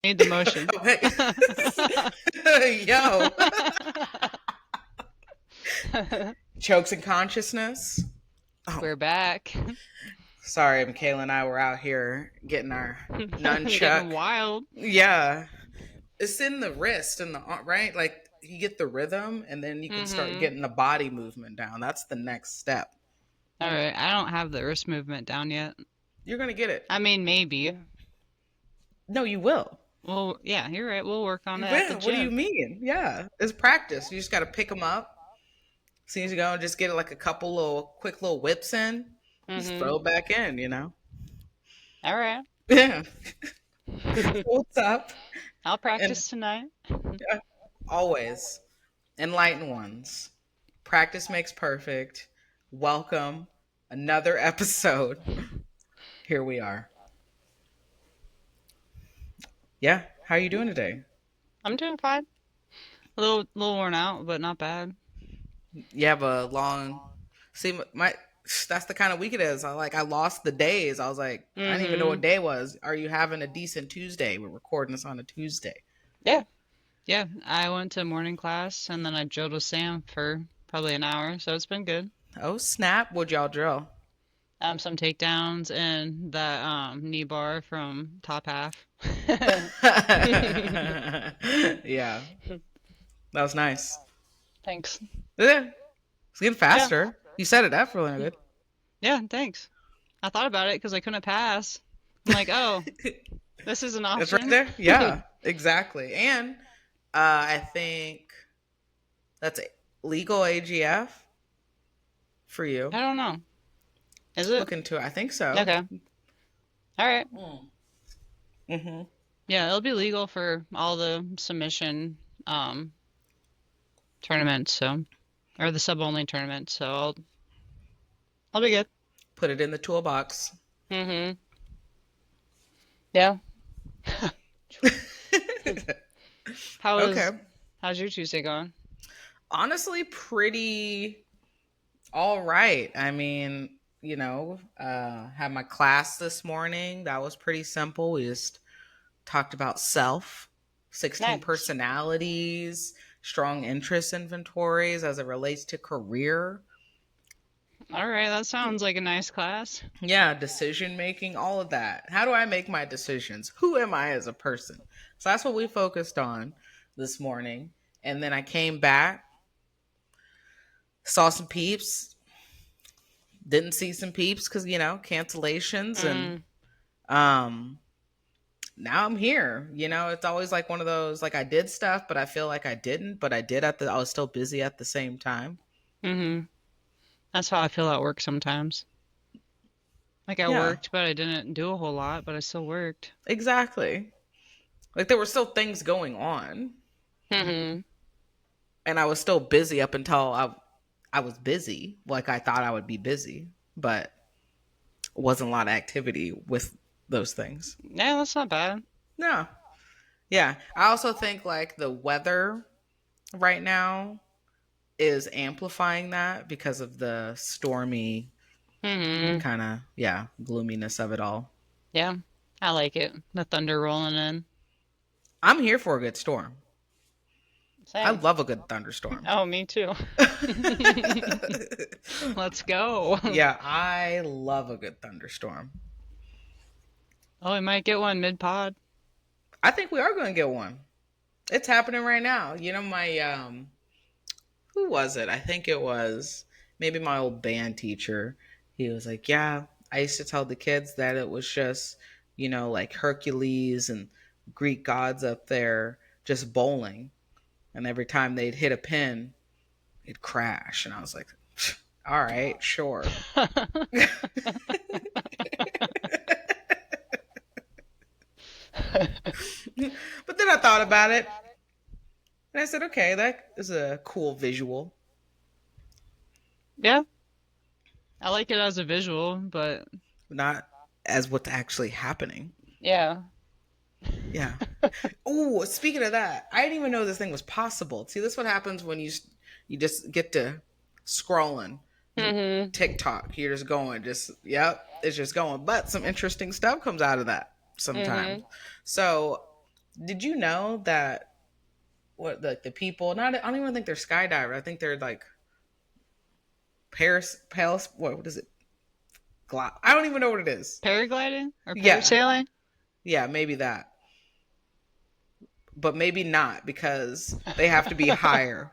Need the motion. Yo. Chokes in consciousness. Oh, We're back. sorry, Michaela and I were out here getting our Getting nunchuck. wild. Yeah. It's in the wrist and the arm, right? Like you get the rhythm and then you can start Mm-hmm. getting the body movement down. That's the next step. All right. I don't have the wrist movement down yet. You're going to get it. I mean, maybe. No, you will. Well, yeah, you're right. We'll work on it at the Yeah, what do you gym. mean? Yeah, it's practice. You just got to pick them up. As soon as you go and just get like a couple little quick little whips in, just Mm-hmm. throw it back in, you know? All right. Yeah. What's up? I'll And practice tonight. yeah, always enlightened ones. Practice makes perfect. Welcome. Another episode. Here we are. Yeah. How are you doing today? I'm doing fine. A little worn out, but not bad. You have a long. See, my that's the kind of week it is. I lost the days. I was like, I didn't even know Mm-hmm. what day was. Are you having a decent Tuesday? We're recording this on a Tuesday. Yeah. Yeah. I went to morning class and then I drilled with Sam for probably an hour, so it's been good. Oh snap! Would y'all drill? Some takedowns and that knee bar from top half. Yeah, that was nice. Thanks. Yeah, it's getting Yeah. faster. You set it up really good. Yeah, thanks. I thought about it because I couldn't pass. I'm like, oh, this is an It's right option. there. Yeah, exactly. And I think that's legal AGF for you. I don't know. Is it? Look into it. I think so. Okay. All right. Mm-hmm. Yeah, it'll be legal for all the submission um tournaments, so or the sub only tournament, so I'll be good. Put it in the toolbox. Mm-hmm. Yeah. How Okay. is how's your Tuesday going? Honestly, pretty all right. I mean, had my class this morning. That was pretty simple. We just talked about self, 16 Nice. personalities, strong interest inventories as it relates to career. All right, that sounds like a nice class. Yeah, decision making, all of that. How do I make my decisions? Who am I as a person? So that's what we focused on this morning. And then I came back, saw some peeps, didn't see some peeps because, cancellations. And Mm. um, now I'm here. It's always like one of those, like I did stuff, but I feel like I didn't, but I was still busy at the same time. Mm-hmm. That's how I feel at work sometimes. Like I Yeah, worked, but I didn't do a whole lot, but I still worked. exactly. Like there were still things going on Mm-hmm. and I was still busy up until I was busy, like I thought I would be busy, but wasn't a lot of activity with those things. Yeah, that's not bad. No. Yeah. I also think like the weather right now is amplifying that because of the stormy Mm-hmm. kind of, yeah, gloominess of it all. Yeah, I like it. The thunder rolling in. I'm here for a good storm. I Same. love a good thunderstorm. Oh, me too. Let's go. Yeah, I love a good thunderstorm. Oh, we might get one mid-pod. I think we are going to get one. It's happening right now. My who was it? I think it was maybe my old band teacher. He was like, "Yeah, I used to tell the kids that it was just, like Hercules and Greek gods up there just bowling, and every time they'd hit a pin, it'd crash." And I was like, "All right, sure." But then I thought about it, and I said, "Okay, that is a cool visual." Yeah, I like it as a visual, but Not as what's actually happening. yeah. Yeah. Oh, speaking of that, I didn't even know this thing was possible. See, this is what happens when you just get to scrolling Mm-hmm. TikTok. You're just going, yep, it's just going. But some interesting stuff comes out of that sometimes. Mm-hmm. So Did you know that what like the people? Not I don't even think they're skydivers. I think they're like Paris. What is it? I don't even know what it is. Paragliding or Yeah, parasailing? yeah, maybe that, but maybe not because they have to be higher.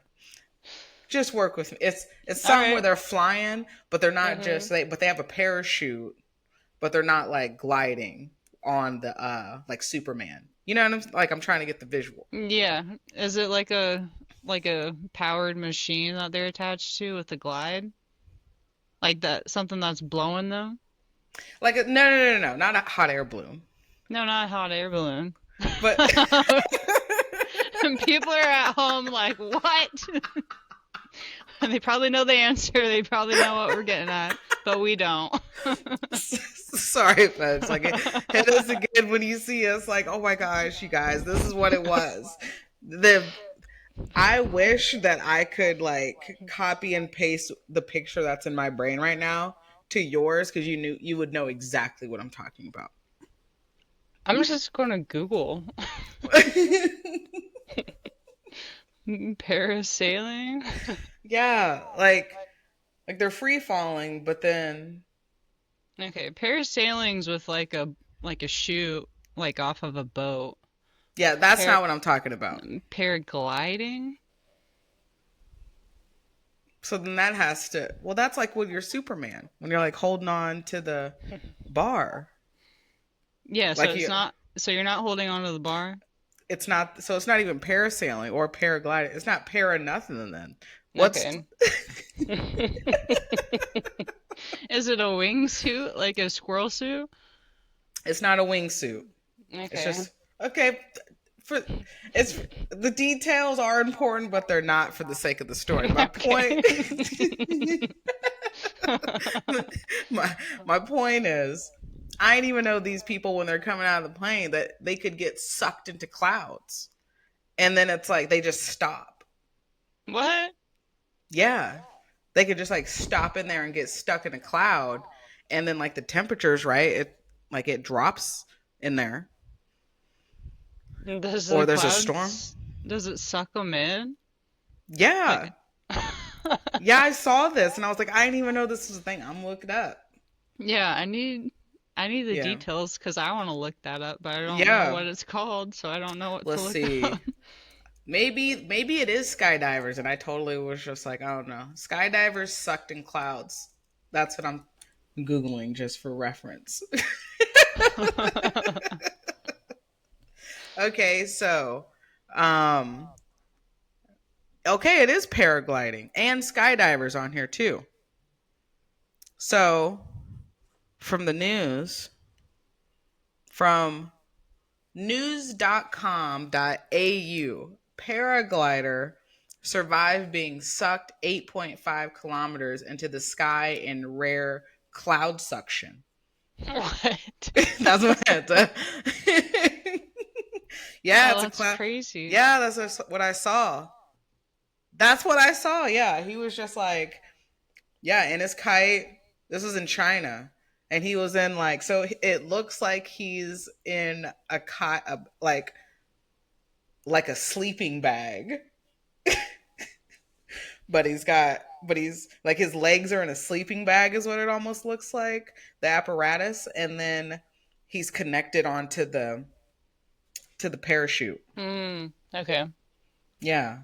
Just work with me. It's All some where right. they're flying, but they're not Mm-hmm. just but they have a parachute, but they're not like gliding on the like Superman. You know what I'm like? I'm trying to get the visual. Yeah. Is it like a powered machine that they're attached to with the glide? Like that something that's blowing them? Like no, not a hot air balloon, No, not a hot air balloon. but And people are at home like, what? And they probably know the answer. They probably know what we're getting at, but we don't. sorry, folks. Like hit us again when you see us. Like, oh my gosh, you guys, this is what it was. The I wish that I could like copy and paste the picture that's in my brain right now to yours because you would know exactly what I'm talking about. I'm just gonna Google parasailing. Yeah, like they're free falling, but then Okay, parasailing's with like a chute like off of a boat. yeah, that's Par not what I'm talking about. Paragliding? So then that has to well, that's like when you're Superman when you're like holding on to the bar, Yeah, so like it's you. not so you're not holding onto the bar? It's not so it's not even parasailing or paragliding. It's not para nothing then. What's Okay. Is it a wingsuit, like a squirrel suit? it's not a wingsuit. It's Okay. just okay for it's the details are important, but they're not for the sake of the story. My point Okay. my my point is I didn't even know these people when they're coming out of the plane that they could get sucked into clouds. And then it's like they just stop. What? Yeah. They could just like stop in there and get stuck in a cloud and then like the temperature's right, it drops in there Does or the there's a storm. clouds, does it suck them in? Like, Yeah. Yeah, I saw this and I was like, I didn't even know this was a thing. I'm looking it up. yeah, I need the Yeah. details because I want to look that up, but I don't know Yeah. what it's called, so I don't know what to Let's look see. up. Maybe it is skydivers and I totally was just like, I don't know. Skydivers sucked in clouds. That's what I'm Googling just for reference. Okay, so um okay, it is paragliding and skydivers on here too. So, from the news, from news.com.au, paraglider survived being sucked 8.5 kilometers into the sky in rare cloud suction. What? That's what yeah, Oh, it's a that's cloud. crazy. Yeah, that's what I saw. That's what I saw. Yeah, he was just like, yeah, in his kite. This was in China, and he was in like, so it looks like he's in a kite, like a sleeping bag, but he's like his legs are in a sleeping bag, is what it almost looks like the apparatus, and then he's connected onto the parachute. Okay. Yeah.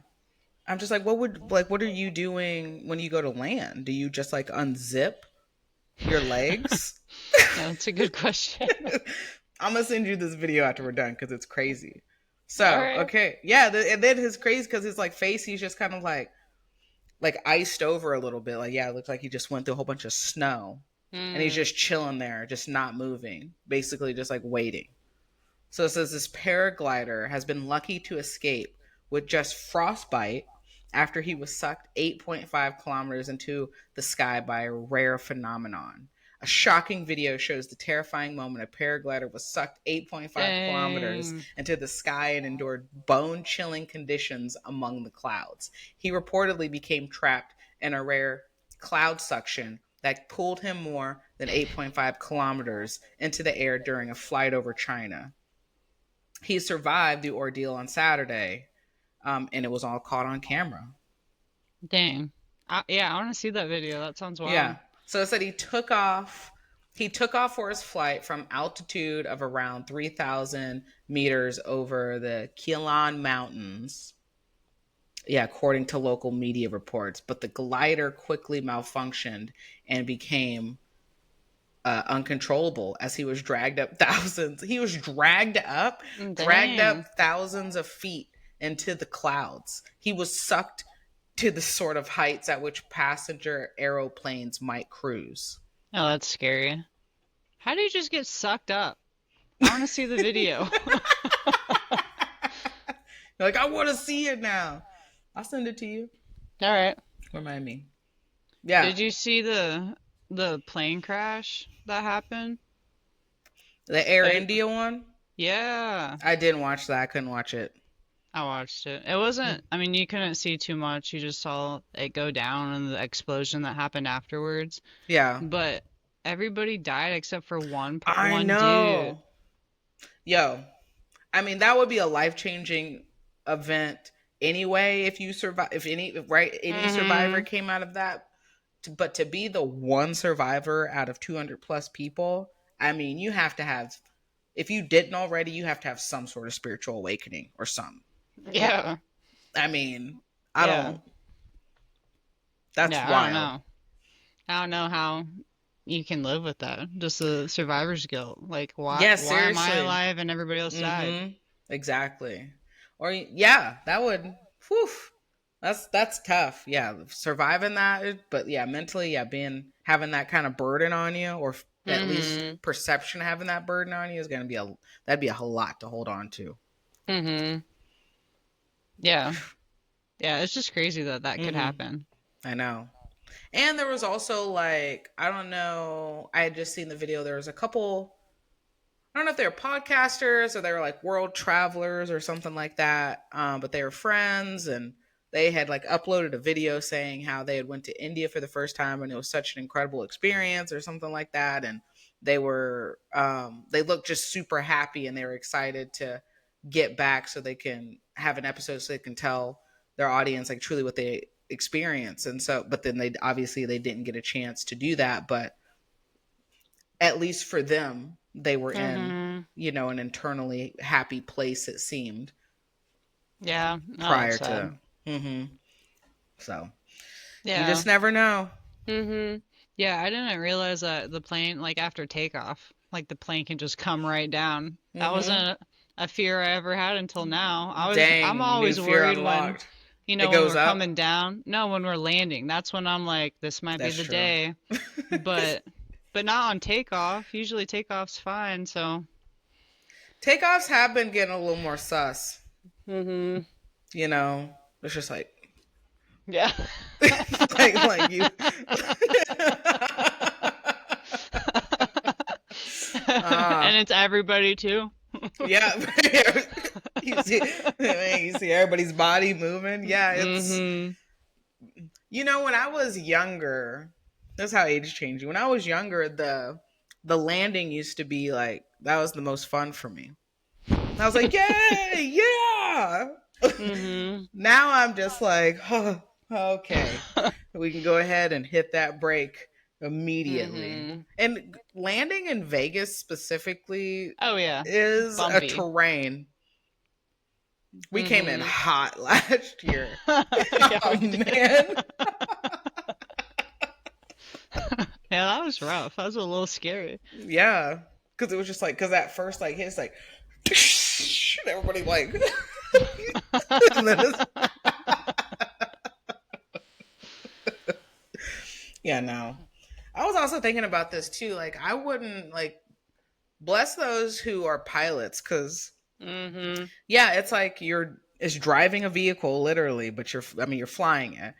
I'm just like, what are you doing when you go to land? Do you just like unzip your legs? That's a good question. I'm gonna send you this video after we're done because it's crazy. All So right. okay, yeah, and then his crazy because his like face, he's just kind of like iced over a little bit. Like yeah, it looks like he just went through a whole bunch of snow, and he's Hmm. just chilling there, just not moving, basically just like waiting. So it says this paraglider has been lucky to escape with just frostbite after he was sucked 8.5 kilometers into the sky by a rare phenomenon. A shocking video shows the terrifying moment a paraglider was sucked 8.5 kilometers Dang. into the sky and endured bone chilling conditions among the clouds. He reportedly became trapped in a rare cloud suction that pulled him more than 8.5 kilometers into the air during a flight over China. He survived the ordeal on Saturday, and it was all caught on camera. Dang. Yeah, I want to see that video. That sounds Yeah. wild. So it said he took off. He took off for his flight from altitude of around 3,000 meters over the Kilan Mountains. Yeah, according to local media reports. But the glider quickly malfunctioned and became uncontrollable as he was dragged up thousands. He was dragged up Dang. thousands of feet into the clouds. He was sucked to the sort of heights at which passenger aeroplanes might cruise. Oh, that's scary. How do you just get sucked up? I want to see the video. Like, I want to see it now. I'll send it to you. All right. Remind me. Yeah. Did you see the plane crash that happened? The Air I, India one? yeah, I didn't watch that. I couldn't watch it. I watched it. It wasn't, I mean, you couldn't see too much. You just saw it go down and the explosion that happened afterwards. Yeah. But everybody died except for I one dude. know. Yo, I mean, that would be a life-changing event anyway if you survive, if any, right, any survivor Hmm. came out of that. But to be the one survivor out of 200 plus people, I mean, you have to have, if you didn't already, you have to have some sort of spiritual awakening or something. Yeah. I mean, I Yeah. don't, that's Yeah, I don't wild. know. I don't know how you can live with that. Just the survivor's guilt. Like, Yeah, why am I seriously. alive and everybody else died? Mm-hmm. Exactly. Or yeah, that would. Whew, that's tough. Yeah, surviving that, but yeah, mentally, yeah, being having that kind of burden on you, or at least Hmm. perception of having that burden on you is gonna be a that'd be a whole lot to hold on to. Hmm. Yeah. Yeah, it's just crazy that that could Mm-hmm. happen. I know. And there was also like I don't know. I had just seen the video. There was a couple. I don't know if they were podcasters or they were like world travelers or something like that. But they were friends and they had like uploaded a video saying how they had went to India for the first time and it was such an incredible experience or something like that. And they looked just super happy and they were excited to get back so they can have an episode so they can tell their audience like truly what they experience. And so, but then they didn't get a chance to do that. But at least for them, they were in, Hmm. an internally happy place, it seemed, Yeah. Oh, that's prior sad. to. Hmm. So you Yeah. just never know. Hmm. Yeah, I didn't realize that the plane, like after takeoff, like the plane can just come right down. That Hmm. wasn't a fear I ever had until now. I'm Dang, new always fear worried when, unlocked. you It know, when goes we're up. coming down. No, when we're landing. That's when I'm like, this might be That's the true. day. But not on takeoff. Usually takeoff's fine, so. Takeoffs have been getting a little more sus. Hmm. You know, it's just like, Yeah. like you. uh, And it's everybody too. yeah, you see, you see everybody's body moving. Yeah, it's Hmm. when I was younger, that's how age changing. When I was younger, the landing used to be like that was the most fun for me. I was like, yay, yeah. Hmm. Now I'm just like, oh, okay, we can go ahead and hit that break immediately. Hmm. And landing in Vegas specifically Oh yeah. is a Bumpy. terrain. We came in Hmm. hot last year. Yeah, Oh we did. man. Yeah, that was rough. That was a little scary. Yeah. Cause it was just like cause at first like hits like everybody like and then it's, yeah, no. I was also thinking about this too. Like I wouldn't like bless those who are pilots because Hmm. yeah, it's like it's driving a vehicle literally, but you're flying it.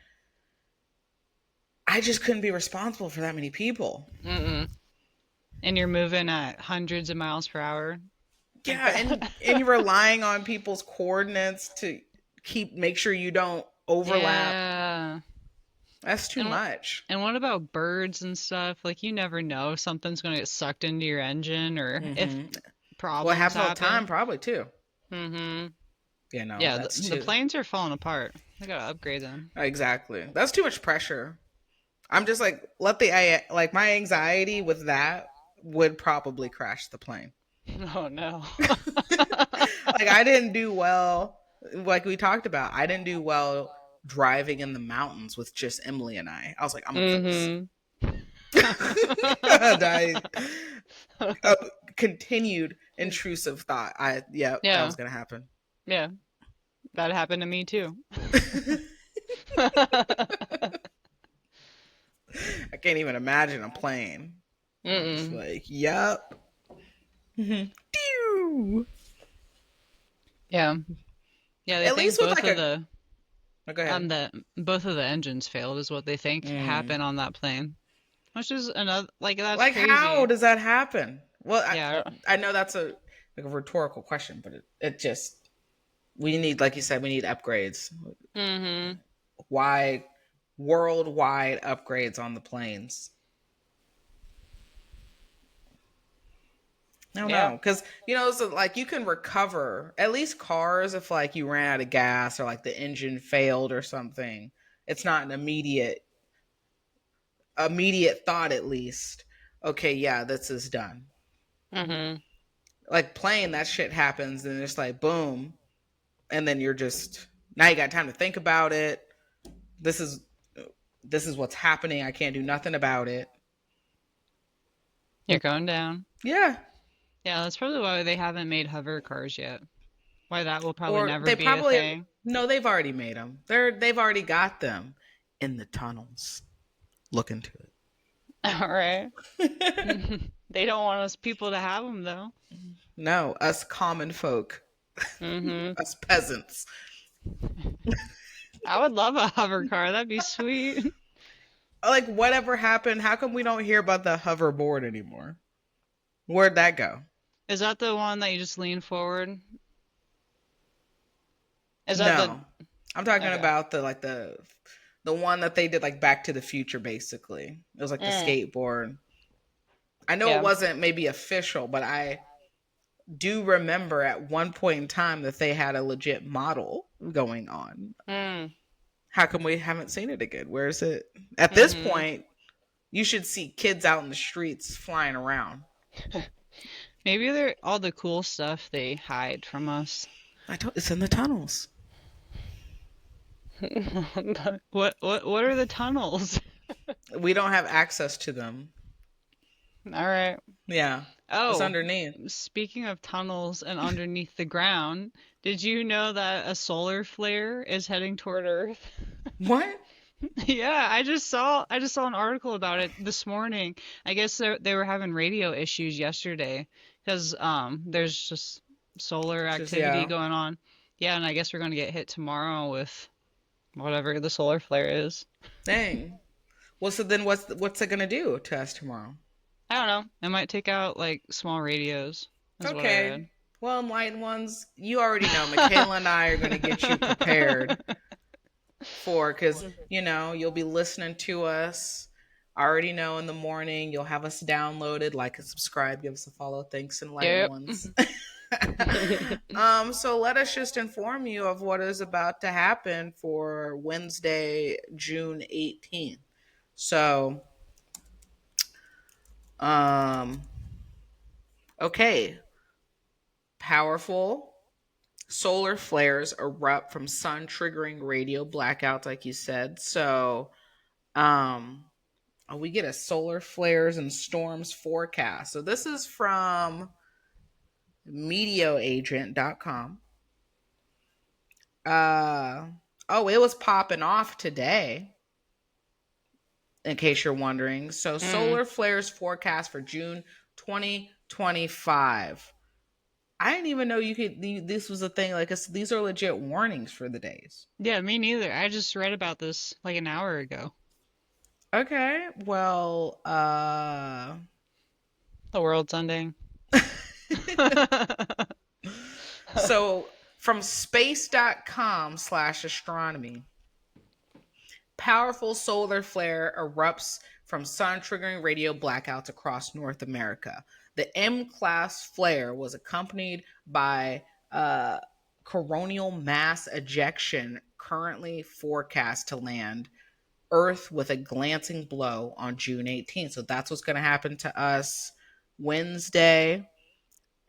I just couldn't be responsible for that many people. Mm-mm. And you're moving at hundreds of miles per hour like Yeah, that. and you're relying on people's coordinates to make sure you don't overlap. Yeah. That's too And much. and what about birds and stuff? Like you never know if something's gonna get sucked into your engine or if Hmm. Well, it problems happens all the time, happen. probably too. Mm-hmm. You know, Yeah, that's the too planes are falling apart. They gotta upgrade them. exactly. That's too much pressure. I'm just like, like my anxiety with that would probably crash the plane. Oh no. Like I didn't do well, like we talked about. I didn't do well driving in the mountains with just Emily and I was like, I'm gonna kill this. Mm-hmm. And I uh, continued intrusive thought. Yeah, that Yeah, was gonna happen. yeah. That happened to me too. I can't even imagine a plane. I'm just Mm-mm. like, yup. At Yeah. Yeah, they think least with both like of a. the Oh, go ahead. the both of the engines failed is what they think Mm. happened on that plane. Which is another like that's Like, how crazy. does that happen? Well, Yeah. I know that's a rhetorical question, but it just we need, like you said, we need upgrades. Mm-hmm. Why worldwide upgrades on the planes? I don't Yeah. know, because so like you can recover at least cars if like you ran out of gas or like the engine failed or something. It's not an immediate thought at least. Okay, yeah, this is done. Mm-hmm. Like plane, that shit happens and it's like boom, and then you're just now you got time to think about it. This is this is what's happening. I can't do nothing about it. You're going down. Yeah. Yeah, that's probably why they haven't made hover cars yet. Why that will probably Or never they be a probably thing. no, they've already made them. They've already got them in the tunnels. Look into All right. it. They don't want us people to have them though. No, us common folk, Mm-hmm. us peasants. I would love a hover car. That'd be sweet. Like whatever happened, how come we don't hear about the hoverboard anymore? Where'd that go? Is that the one that you just lean forward? Is that the No. I'm talking okay? about the one that they did like Back to the Future basically. It was like the Mm, skateboard. I know it yeah. wasn't maybe official, but I do remember at one point in time that they had a legit model going on. Mm, How come we haven't seen it again? Where is it? At this mm-hmm. point, you should see kids out in the streets flying around. Maybe they're all the cool stuff they hide from us. It's in the tunnels. What are the tunnels? We don't have access to them. All right. Yeah. It's Oh, underneath. speaking of tunnels and underneath the ground, did you know that a solar flare is heading toward Earth? What? Yeah, I just saw an article about it this morning. I guess they were having radio issues yesterday because there's just solar It's just activity yeah. going on. Yeah, and I guess we're going to get hit tomorrow with whatever the solar flare is. Dang. Well, so then what's it gonna do to us tomorrow? I don't know. It might take out like small radios, is what I Okay. read. Well, enlightened ones, you already know Michaela and I are gonna get you prepared for because you'll be listening to us. I already know in the morning you'll have us downloaded, like and subscribe, give us a follow. Thanks, enlightened Yep. ones. So let us just inform you of what is about to happen for Wednesday, June 18th. So, um, okay, powerful solar flares erupt from sun triggering radio blackouts, like you said. So, um, we get a solar flares and storms forecast. So this is from meteoagent.com. Uh oh, it was popping off today, in case you're wondering. So Mm. solar flares forecast for June 2025. I didn't even know you could. This was a thing. Like these are legit warnings for the days. Yeah, me neither. I just read about this like an hour ago. Okay, well, The world's ending. so from space.com/astronomy, powerful solar flare erupts from sun triggering radio blackouts across North America. The M class flare was accompanied by uh, coronal mass ejection currently forecast to land Earth with a glancing blow on June 18th. So that's what's going to happen to us Wednesday.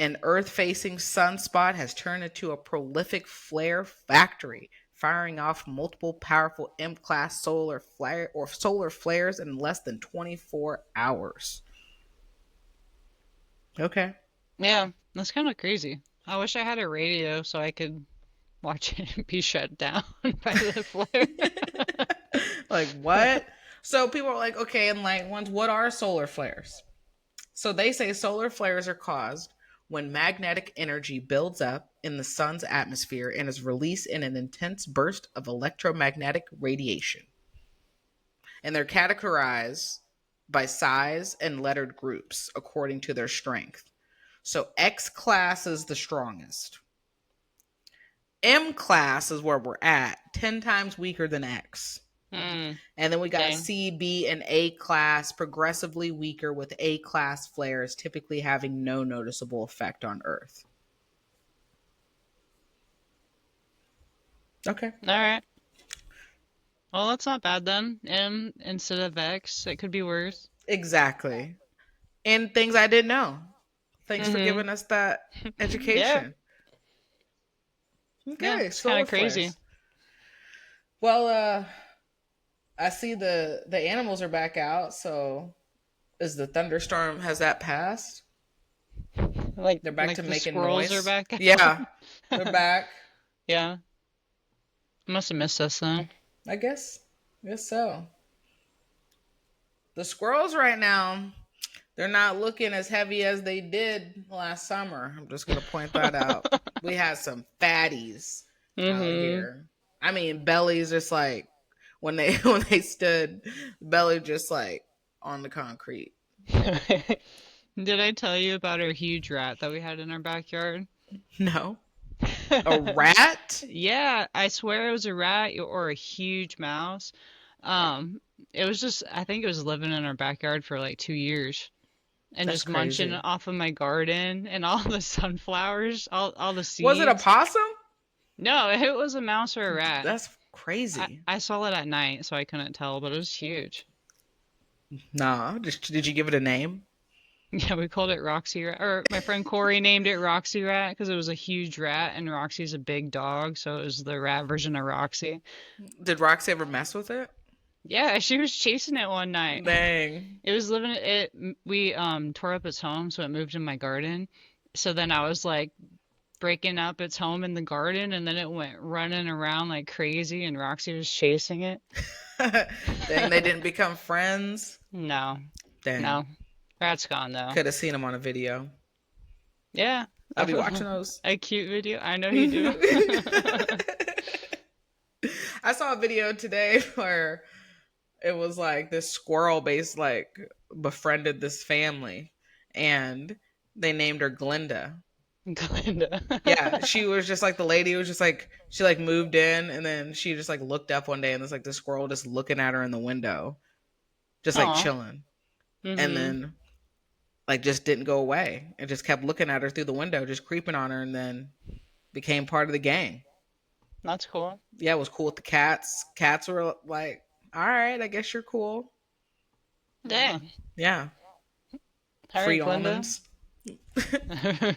An Earth facing sunspot has turned into a prolific flare factory, firing off multiple powerful M class solar flares in less than 24 hours. Okay. Yeah, that's kind of crazy. I wish I had a radio so I could watch it be shut down by the flare. Like, what? So people are like, okay, enlightened ones, what are solar flares? So they say solar flares are caused when magnetic energy builds up in the sun's atmosphere and is released in an intense burst of electromagnetic radiation. And they're categorized by size and lettered groups according to their strength. So X class is the strongest. M class is where we're at, 10 times weaker than X. Mm, And then we got dang. C, B, and A class, progressively weaker, with A class flares typically having no noticeable effect on Earth. Okay. All right. Well, that's not bad then. M instead of X. It could be worse. Exactly. And things I didn't know. Thanks for Mm-hmm. giving us that Yeah. education. Yeah. Okay, It's kind solar of crazy. flares. Well, I see the animals are back out, so is the thunderstorm, has that passed? They're back Like to the making squirrels are noise. back out. Yeah, they're back. Yeah. Must have missed us then. I guess so. The squirrels right now, they're not looking as heavy as they did last summer. I'm just gonna point that out. We had some fatties out Mm-hmm. here. I mean, bellies just like when they when they stood, belly just like on the concrete. Did I tell you about our huge rat that we had in our backyard? No, a rat. Yeah, I swear it was a rat or a huge mouse. Um, it was just, I think it was living in our backyard for like 2 years and That's just munching crazy. off of my garden and all the sunflowers, all the Was it a seeds. possum? No, it was a mouse or a rat. That's crazy. I saw it at night, so I couldn't tell, but it was huge. Nah, did you give it a name? Yeah, we called it Roxy Rat, or my friend Corey named it Roxy Rat because it was a huge rat, and Roxy's a big dog, so it was the rat version of Roxy. Did Roxy ever mess with it? Yeah, she was chasing it one night. Dang. It was living it. We tore up its home, so it moved in my garden. So then I was like breaking up its home in the garden, and then it went running around like crazy, and Roxy was chasing it. Dang, they didn't become friends. No, Dang. no, rat's gone though. Could have seen him on a video. Yeah, I'll be watching those. a cute video. I know you do. I saw a video today where it was like this squirrel based like befriended this family and they named her Glinda. Glinda. Yeah, she was just like the lady was just like she like moved in and then she just like looked up one day and there's like the squirrel just looking at her in the window, just like Aw. chilling. And Mm-hmm. then like just didn't go away and just kept looking at her through the window, just creeping on her and then became part of the gang. That's cool. Yeah, it was cool with the cats. Cats were like, all right, I guess you're cool. Dang. Yeah. All Free right, Glinda. almonds.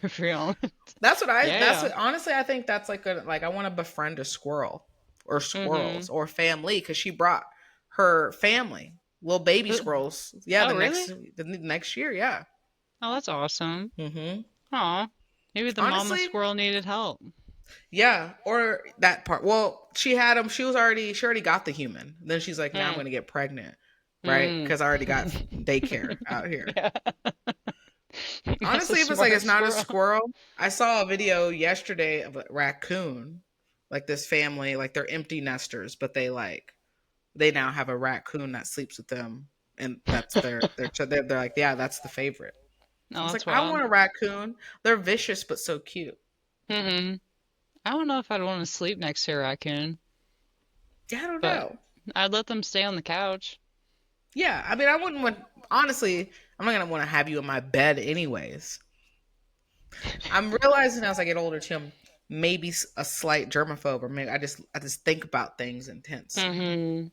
Free almond. That's Yeah. what, honestly, I think that's like a, like I want to befriend a squirrel or Mm-hmm. squirrels or family because she brought her family, little baby squirrels. Yeah, Oh, really? the next year. Yeah. Oh, that's awesome. hmm Aw. Maybe the mama Honestly, squirrel needed help. yeah, or that part. Well, she had him. She already got the human. Then she's like, now I'm Hmm. going to get pregnant, right? Mm. Because I already got daycare out here. Yeah. That's a Honestly, if it's like smart it's not a squirrel. squirrel, I saw a video yesterday of a raccoon. Like this family, like they're empty nesters, but they now have a raccoon that sleeps with them, and that's they're like, yeah, that's the favorite. I No, was like, that's I wild. want a raccoon. They're vicious but so cute. Mm-hmm. I don't know if I'd want to sleep next to a raccoon, Yeah, I don't but know. I'd let them stay on the couch. Yeah, I mean, I wouldn't want. Honestly, I'm not gonna want to have you in my bed anyways. I'm realizing as I get older too. maybe a slight germaphobe, or maybe I just think about things intense. Mm-hmm.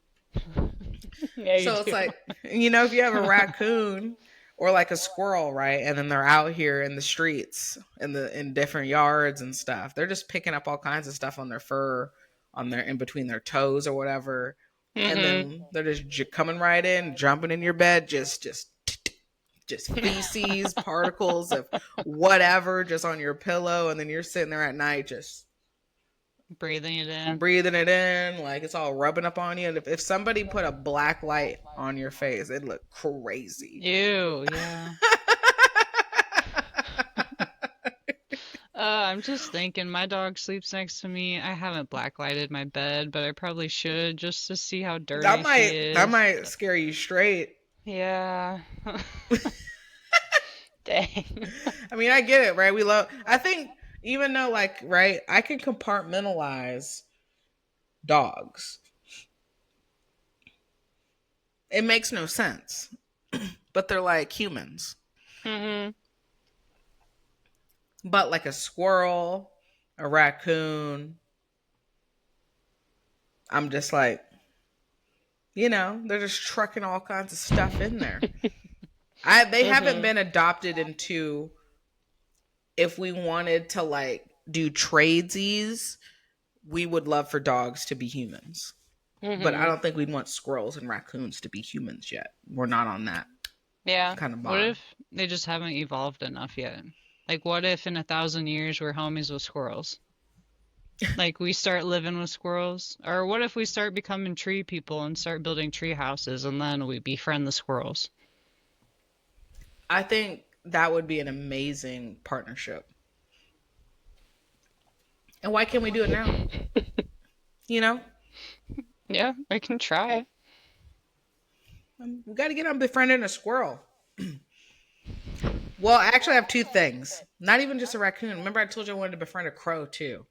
Yeah, you So it's do. like, if you have a raccoon or like a squirrel, right? And then they're out here in the streets, in different yards and stuff. They're just picking up all kinds of stuff on their fur, on their in between their toes or whatever. And Mm-hmm. then they're just coming right in, jumping in your bed, just feces, particles of whatever just on your pillow, and then you're sitting there at night just Breathing it in. breathing it in, like it's all rubbing up on you. And if somebody put a black light on your face, it'd look crazy. Ew, yeah. I'm just thinking, my dog sleeps next to me. I haven't blacklighted my bed, but I probably should just to see how that dirty she might that is. might scare you straight. Yeah. Dang. I mean, I get it, right? I think, even though, like, right, I can compartmentalize dogs. It makes no sense, but they're like humans. Mm-hmm. But like a squirrel, a raccoon, I'm just like, they're just trucking all kinds of stuff in there. They haven't Mm-hmm. been adopted into, if we wanted to like do tradesies, we would love for dogs to be humans. But I Mm-hmm. don't think we'd want squirrels and raccoons to be humans yet. We're not on that Yeah. kind of What bond. if they just haven't evolved enough yet? Like, what if in 1,000 years we're homies with squirrels? Like, we start living with squirrels? Or what if we start becoming tree people and start building tree houses and then we befriend the squirrels? I think that would be an amazing partnership. And why can't we do it now? You know? Yeah, I can try. We got to get on befriending a squirrel. Well, I actually have two things. Not even just a raccoon. Remember I told you I wanted to befriend a crow too.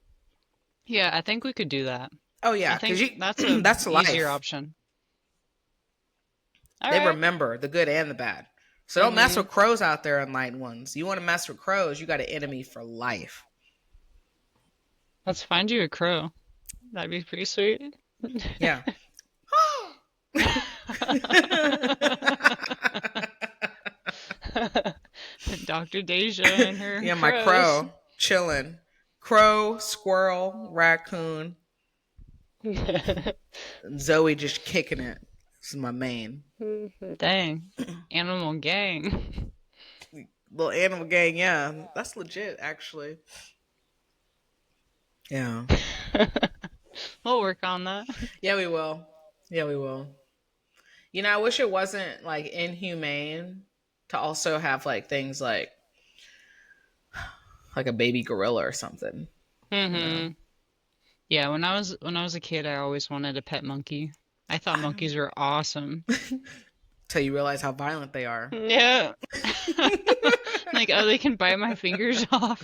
Yeah, I think we could do that. Oh I yeah, because think you that's a that's easier life. option. All They right. remember the good and the bad. So don't mess Mm-hmm. with crows out there, enlightened ones. You want to mess with crows, you got an enemy for life. Let's find you a crow. That'd be pretty sweet. Yeah. Dr. Deja and her Yeah, my crows. crow chilling. Crow, squirrel, raccoon. Zoe just kicking it. This is my main. Dang. Animal gang. Little animal gang, yeah. That's legit, actually. Yeah. We'll work on that. Yeah, we will. Yeah, we will. I wish it wasn't like inhumane to also have like things like a baby gorilla or something. You know. Mm-hmm. Yeah, when I was a kid, I always wanted a pet monkey. I thought I don't monkeys were awesome. till you realize how violent they are. Yeah. Like, oh, they can bite my fingers off.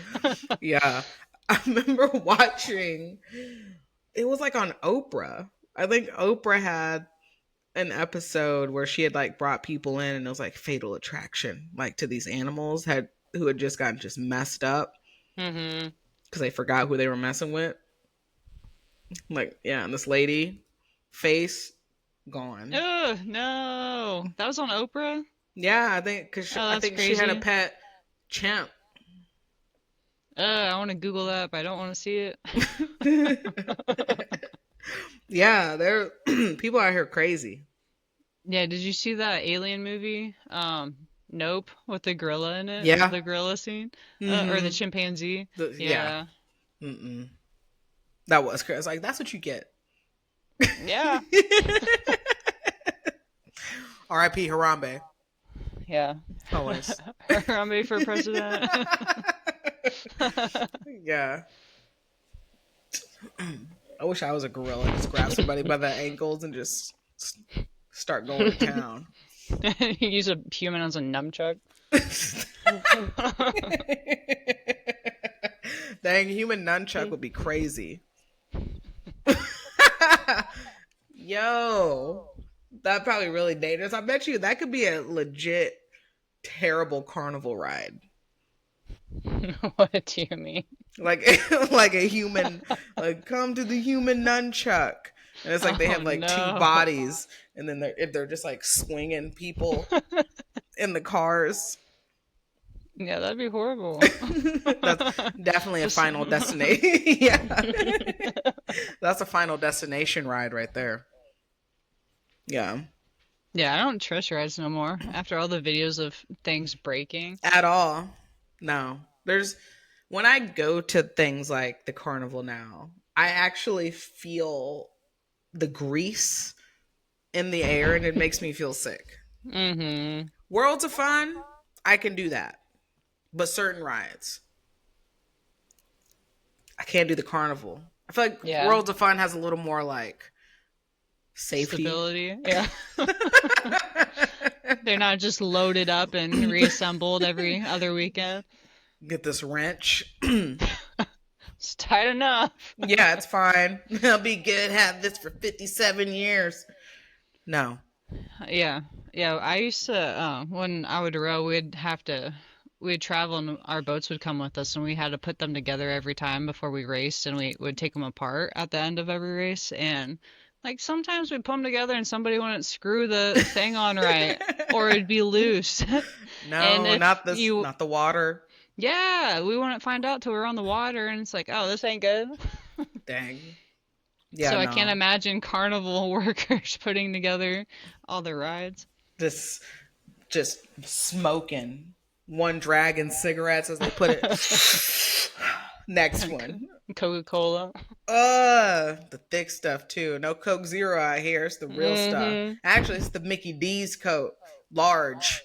Yeah. I remember watching, it was like on Oprah. I think Oprah had an episode where she had like brought people in, and it was like fatal attraction, like to these animals who had just gotten just messed up Mm-hmm. because they forgot who they were messing with. Like, yeah, and this lady, face gone. Oh, no. That was on Oprah? Yeah, I think because Oh, I that's think she had a crazy. pet chimp. I want to Google that, but I don't want to see it. Yeah, they're people out here crazy. Yeah, did you see that alien movie? Nope, with the gorilla in it, Yeah. the gorilla scene, or the Mm-hmm. chimpanzee. Yeah. Yeah, Mm-mm. That was crazy. I was like, that's what you get. yeah, R.I.P. Harambe. yeah. Always. Harambe for president. Yeah. I wish I was a gorilla. Just grab somebody by the ankles and just start going to town. Use a human as a nunchuck. Dang, human nunchuck would be crazy. Yo, that probably really dangerous. I bet you that could be a legit terrible carnival ride. What do you mean? Like like a human, like come to the human nunchuck, and it's like they Oh have like two no. bodies, and then they're just like swinging people in the cars. Yeah, that'd be horrible. That's definitely a Just final destination. Yeah, that's a final destination ride right there. Yeah, yeah, I don't trust rides no more after all the videos of things breaking. at all. No, there's when I go to things like the carnival now, I actually feel the grease in the air and it makes me feel sick. Mm-hmm. Worlds of Fun, I can do that. But certain rides, I can't do the carnival. I feel like Yeah. Worlds of Fun has a little more like safety. Stability. Yeah. They're not just loaded up and reassembled every other weekend. Get this wrench. It's tight enough. Yeah, it's fine. I'll be good. Have this for 57 years. No. Yeah. Yeah. I used to, when I would row, we'd travel and our boats would come with us and we had to put them together every time before we raced and we would take them apart at the end of every race. And like sometimes we'd put them together and somebody wouldn't screw the thing on right or it'd be loose. And No, if not this, you, not the water. yeah, we wouldn't find out till we were on the water and it's like, oh, this ain't good. Dang. Yeah, So I can't no. imagine carnival workers putting together all the rides. This just smoking one dragon cigarettes as they put it. Next one. Coca-Cola. The thick stuff too. No Coke Zero out here. It's the real stuff. Hmm. Actually, it's the Mickey D's Coke. Large.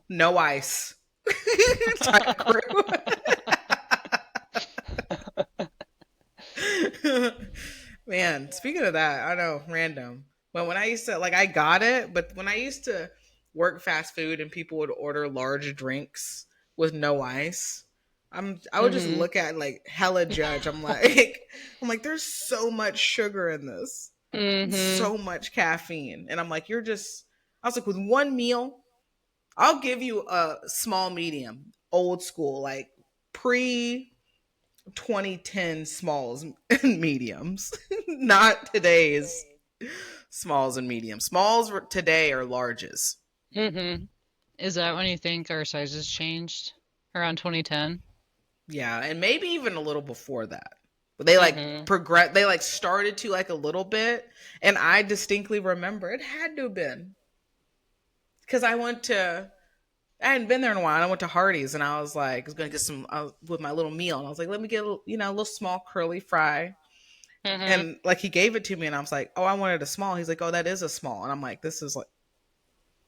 No ice. Type crew. Man, speaking of that, I know, random. But when I used to, like, I got it, but when I used to work fast food and people would order large drinks with no ice, I would just Hmm. look at like hella judge. I'm like, I'm like, there's so much sugar in this, Hmm. so much caffeine, and I'm like, you're just. I was like, with one meal, I'll give you a small, medium, old school, like pre 2010 smalls and mediums, not today's smalls and mediums. Smalls today are larges. Hmm. Is that when you think our sizes changed? Around 2010? Yeah, and maybe even a little before that. But they like Hmm. progress. They like started to like a little bit, and I distinctly remember it had to have been because I went to. I hadn't been there in a while. I went to Hardee's and I was like, I was gonna get some with my little meal, and I was like, let me get a little small curly fry. Hmm. And like he gave it to me, and I was like, "Oh, I wanted a small." He's like, "Oh, that is a small," and I'm like, "This is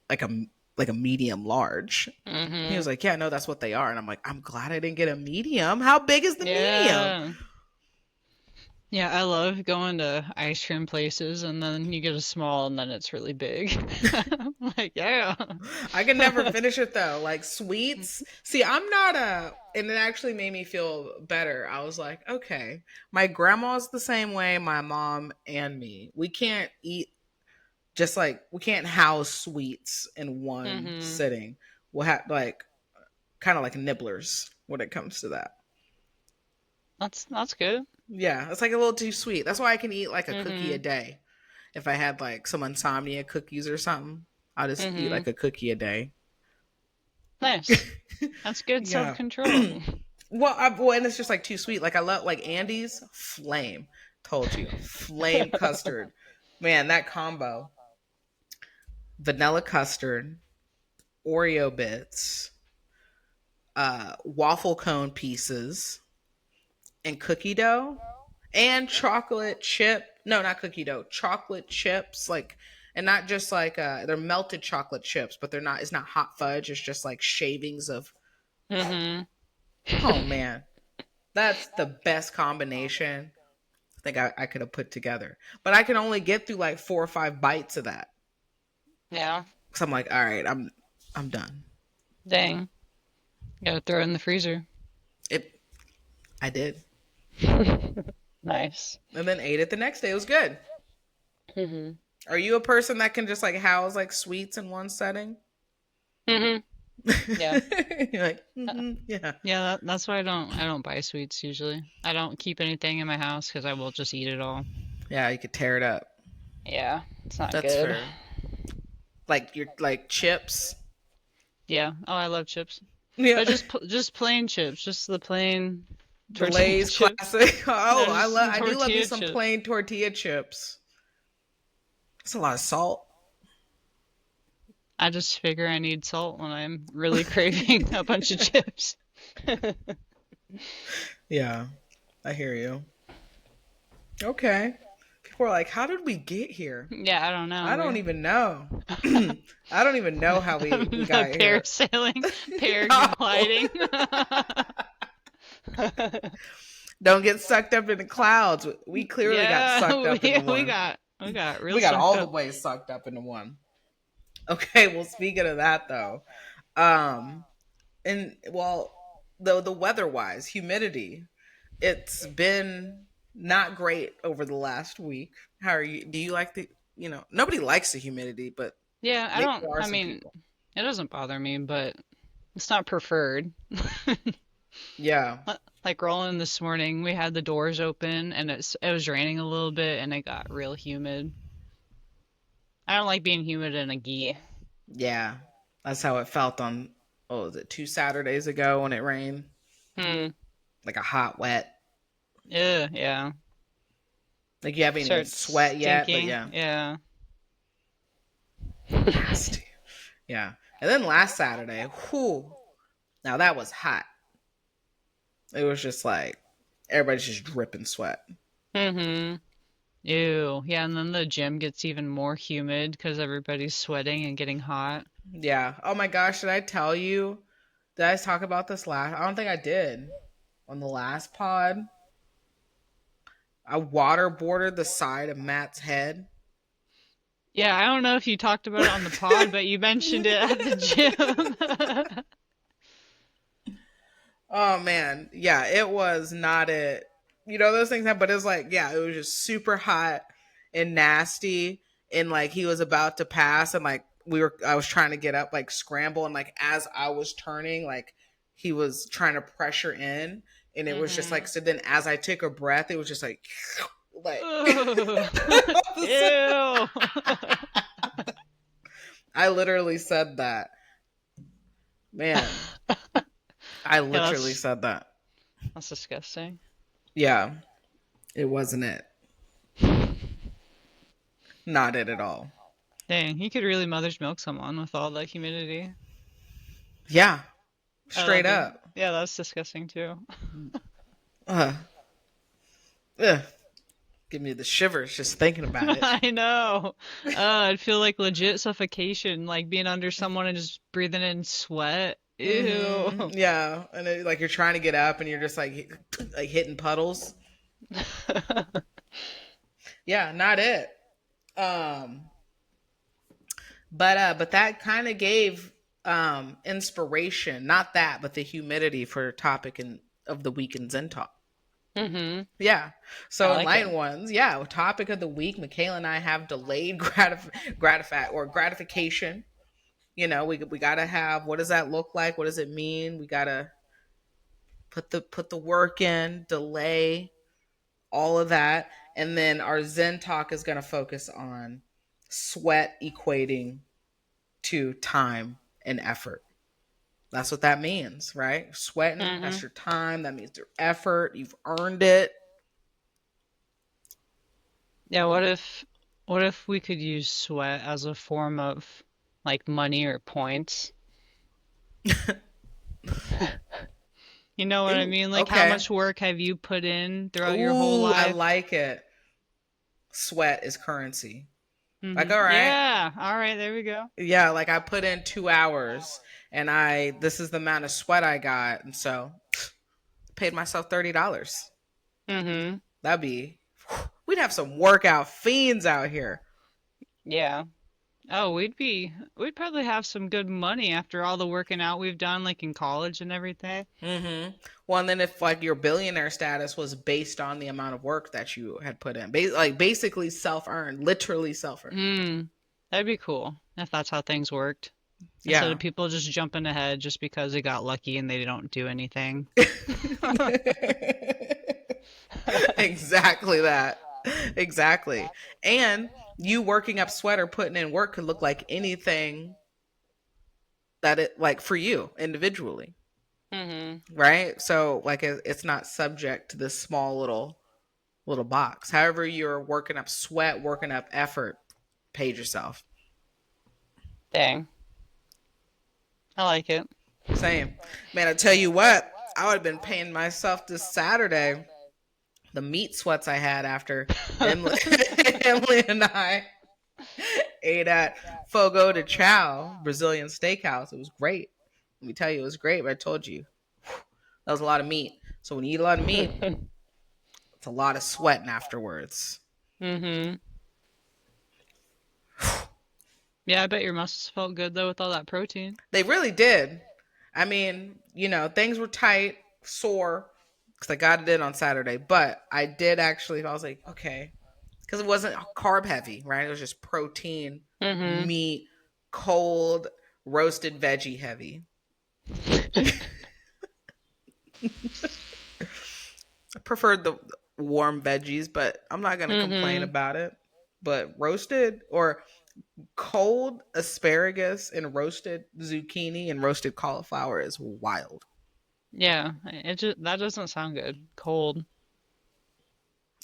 like a like a medium large." He Hmm. was like, "Yeah, no, that's what they are," and I'm like, "I'm glad I didn't get a medium. How big is the medium?" Yeah. Yeah, I love going to ice cream places and then you get a small and then it's really big. I'm like, yeah. I can never finish it though. Like sweets. See, I'm not a, and it actually made me feel better. I was like, okay, my grandma's the same way. My mom and me, we can't eat just like we can't house sweets in one Hmm. sitting. We'll have like kind of like nibblers when it comes to that. That's good. Yeah, it's like a little too sweet. That's why I can eat like a cookie a Hmm. day. If I had like some insomnia cookies or something, I'll just eat Hmm. like a cookie a day. Nice. That's good Yeah. self-control. Well, and it's just like too sweet. Like I love like Andy's flame. Told you, flame custard. Man, that combo: vanilla custard, Oreo bits, waffle cone pieces, and cookie dough, and chocolate chip. No, not cookie dough. Chocolate chips, like, and not just like they're melted chocolate chips, but they're not. It's not hot fudge. It's just like shavings of. Hmm. Oh man, that's the best combination I think I could have put together. But I can only get through like 4 or 5 bites of that. Yeah. So I'm like, all right, I'm done. Dang. Gotta throw it in the freezer. It I did. Nice. And then ate it the next day. It was good. Hmm. Are you a person that can just like house like sweets in one setting? Hmm. Yeah. You're like, Uh, yeah. Yeah, that's why I don't buy sweets usually. I don't keep anything in my house because I will just eat it all. Yeah, you could tear it up. Yeah, it's not That's good. fair. Like your like chips. Yeah. Oh, I love chips, Yeah. but just plain chips, just the plain The tortilla Lay's chips. classic. No, Oh, just the I do love me tortilla some chips. plain tortilla chips. It's a lot of salt. I just figure I need salt when I'm really craving a bunch of chips. Yeah, I hear you. Okay. People are like, how did we get here? Yeah, I don't know. I don't We're even know. I don't even know how we got here. parasailing, paragliding. Don't get sucked up in the clouds. We clearly got Yeah, sucked up into we one. got real We got sucked all the up. way sucked up into one. Okay, well, speaking of that though, um, and well, the weather wise, humidity, it's been not great over the last week. How are you? Do you like the? Nobody likes the humidity, but Yeah, I maybe don't. there are I some mean, people. it doesn't bother me, but it's not preferred. Yeah. Like rolling this morning, we had the doors open and it was raining a little bit and it got real humid. I don't like being humid in a gi. Yeah, that's how it felt on, what was it, 2 Saturdays ago when it rained? Hmm. Like a hot, wet. Yeah, yeah. Like you haven't even Starts sweat yet, but stinking. yeah, Yeah. nasty. Yeah. And then last Saturday, whew, now that was hot. It was just like everybody's just dripping sweat. Mm-hmm. Ew. Yeah, and then the gym gets even more humid because everybody's sweating and getting hot. Yeah. Oh my gosh, did I tell you? Did I talk about this last? I don't think I did on the last pod. I waterboarded the side of Matt's head. Yeah, I don't know if you talked about it on the pod, but you mentioned it at the gym. Oh man, yeah, it was not it. Those things happen, but it was like, yeah, it was just super hot and nasty, and like he was about to pass, and like I was trying to get up, like scramble, and like as I was turning, like he was trying to pressure in, and it was just like, Mm-hmm. so then as I took a breath, it was just like, like. Ugh. Ew. I literally said that, man. I Yeah, literally said that. that's disgusting. Yeah, it wasn't it. Not it at all. Dang, you could really mother's milk someone with all the humidity. Yeah, Oh, straight up. yeah, that's disgusting too. Uh, ugh, give me the shivers just thinking about it. I know. I'd feel like legit suffocation, like being under someone and just breathing in sweat. Ew. Yeah, and like you're trying to get up and you're just like hitting puddles. Yeah, not it. Um, but that kind of gave inspiration. Not that, but the humidity for topic of the week in Zen Talk. hmm Yeah. I So like it. enlightened ones, yeah. Topic of the week, Michaela and I have delayed gratification. We gotta have, what does that look like? What does it mean? We gotta put the work in, delay, all of that. And then our Zen talk is gonna focus on sweat equating to time and effort. That's what that means, right? Sweating, hmm that's your time, that means your effort, you've earned it. Yeah, what if we could use sweat as a form of like money or points? You know what I Ooh, mean? Like how okay. much work have you put in throughout your whole Ooh, I life? like it. Sweat is currency. Like, all right, Yeah. All right, there we go. yeah, like I put in 2 hours and this is the amount of sweat I got. And so paid myself $30. hmm That'd be, we'd have some workout fiends out here. Yeah. Oh, we'd probably have some good money after all the working out we've done, like in college and everything. Well, and then if like your billionaire status was based on the amount of work that you had put in, like basically self earned, literally self earned. Hmm. That'd be cool if that's how things worked. Instead Yeah. of people just jumping ahead just because they got lucky and they don't do anything. Exactly that. Exactly. And you working up sweat or putting in work could look like anything that it like for you individually, Mhm. right? So like it's not subject to this small little box. However, you're working up sweat, working up effort, paid yourself. Dang. I like it. Same. Man, I tell you what, I would have been paying myself this Saturday the meat sweats I had after Emily, Emily and I ate at Fogo de Chao, Brazilian steakhouse. It was great. Let me tell you, it was great. But I told you, that was a lot of meat. So when you eat a lot of meat, it's a lot of sweating afterwards. Mhm. Yeah, I bet your muscles felt good though with all that protein. They really did. I mean, things were tight, sore, because I got it in on Saturday. But I did actually, I was like, okay, because it wasn't carb heavy, right? It was just protein, Mhm. meat, cold, roasted veggie heavy. I preferred the warm veggies, but I'm not going to complain Mhm. about it. But roasted or cold asparagus and roasted zucchini and roasted cauliflower is wild. Yeah, it just that doesn't sound good. Cold.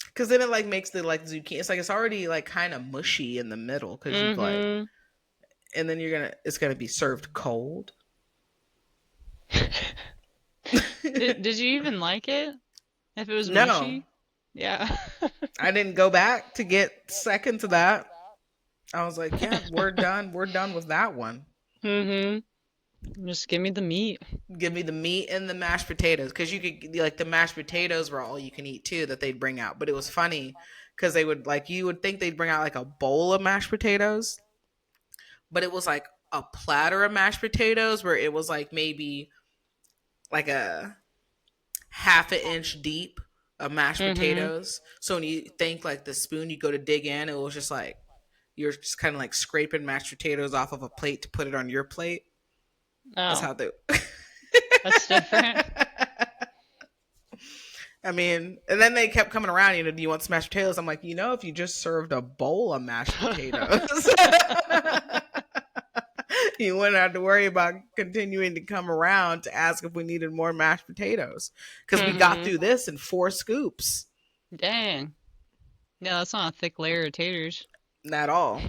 Because then it like makes the like zucchini. It's like it's already like kind of mushy in the middle. Because you've like, Mhm. and then it's gonna be served cold. Did you even like it? If it was No, mushy? Yeah. I didn't go back to get second to that. I was like, yeah, we're done. We're done with that one. Mhm. Just give me the meat. Give me the meat and the mashed potatoes because you could like the mashed potatoes were all you can eat too that they'd bring out. But it was funny because they would like you would think they'd bring out like a bowl of mashed potatoes, but it was like a platter of mashed potatoes where it was like maybe like a half an inch deep of mashed Mhm. potatoes. So when you think like the spoon you go to dig in, it was just like you're just kind of like scraping mashed potatoes off of a plate to put it on your plate. That's Oh, how they. that's different. I mean, and then they kept coming around. Do you want some mashed potatoes? I'm like, if you just served a bowl of mashed potatoes, you wouldn't have to worry about continuing to come around to ask if we needed more mashed potatoes because we got Mhm. through this in 4 scoops. Dang. Yeah, that's not a thick layer of taters. Not all.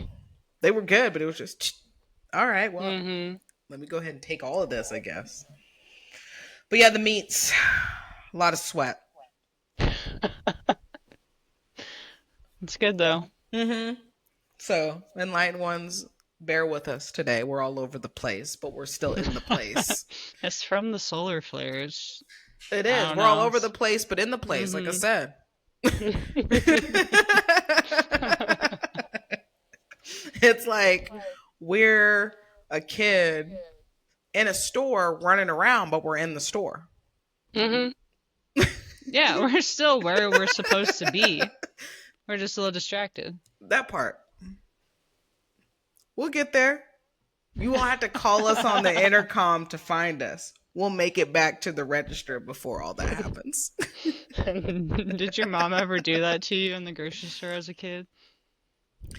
They were good, but it was just all right. Well, Mhm. let me go ahead and take all of this, I guess. But yeah, the meats, a lot of sweat. It's good though. Mm-hmm. So, enlightened ones, bear with us today. We're all over the place, but we're still in the place. It's from the solar flares. It I is. don't We're all know. over the place, but in the place, like I Mhm. said. It's like we're a kid in a store running around, but we're in the store. Mhm. Yeah, we're still where we're supposed to be. We're just a little distracted. That part. We'll get there. You won't have to call us on the intercom to find us. We'll make it back to the register before all that happens. Did your mom ever do that to you in the grocery store as a kid?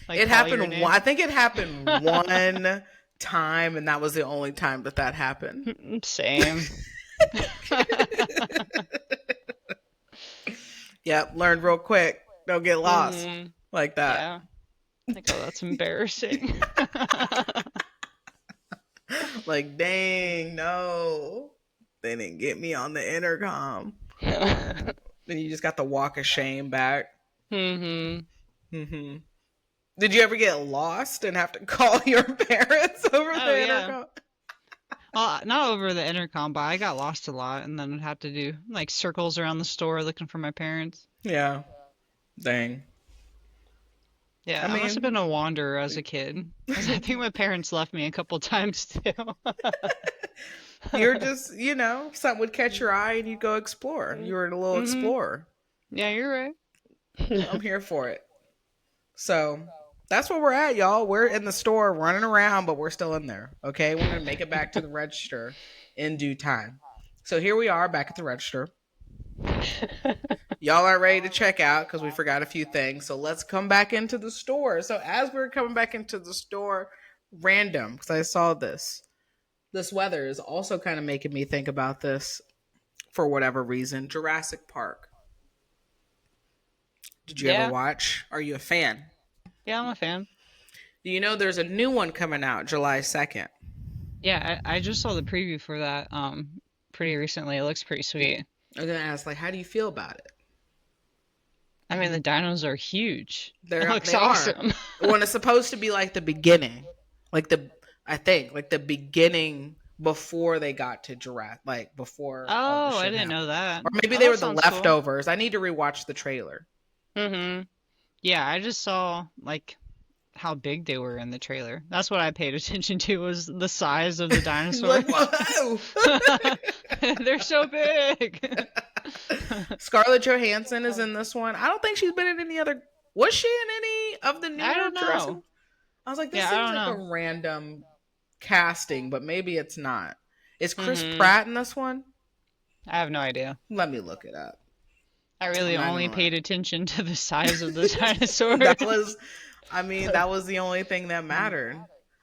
Like It call your happened. name? I think it happened one time, and that was the only time that happened. Same. Yep, learned real quick. Don't get lost Mhm. like that. Yeah. Like, oh, that's embarrassing. Like, dang, no. They didn't get me on the intercom. Then you just got the walk of shame back. Mhm. hmm Did you ever get lost and have to call your parents over Oh the yeah. intercom? Well, not over the intercom, but I got lost a lot, and then would have to do like circles around the store looking for my parents. Yeah, dang. Yeah, I I must have mean, been a wanderer as a kid, because I think my parents left me a couple times too. you're just, something would catch your eye and you go explore. You were a little Mhm. explorer. Yeah, you're right. I'm here for it. So, That's where we're at, y'all. We're in the store running around, but we're still in there. Okay, we're gonna make it back to the register in due time. So here we are back at the register. Y'all aren't ready to check out because we forgot a few things. So let's come back into the store. So as we're coming back into the store, random, because I saw this. This weather is also kind of making me think about this for whatever reason. Jurassic Park. Did you ever Yeah, watch? Are you a fan? yeah, I'm a fan. Do you know there's a new one coming out July 2nd? Yeah, I just saw the preview for that pretty recently. It looks pretty sweet. I'm going to ask, like, how do you feel about it? I mean, the dinos are huge. It looks They are. awesome. When it's supposed to be like the beginning. Like I think, like the beginning before they got to Jurassic, like before all the Oh, I shit didn't happened. know that. Or maybe Oh, they that were the sounds cool. leftovers. I need to rewatch the trailer. Mm-hmm. Yeah, I just saw like how big they were in the trailer. That's what I paid attention to was the size of the Like, dinosaurs. whoa! They're so big. Scarlett Johansson is in this one. I don't think she's been in any other. Was she in any of the I newer don't Jurassic? know. I was like, this Yeah, I seems don't like know. a random casting, but maybe it's not. Is Chris Mm-hmm. Pratt in this one? I have no idea. Let me look it up. I I'm really not only gonna lie. paid attention to the size of the dinosaurs. That was, I mean, that was the only thing that mattered.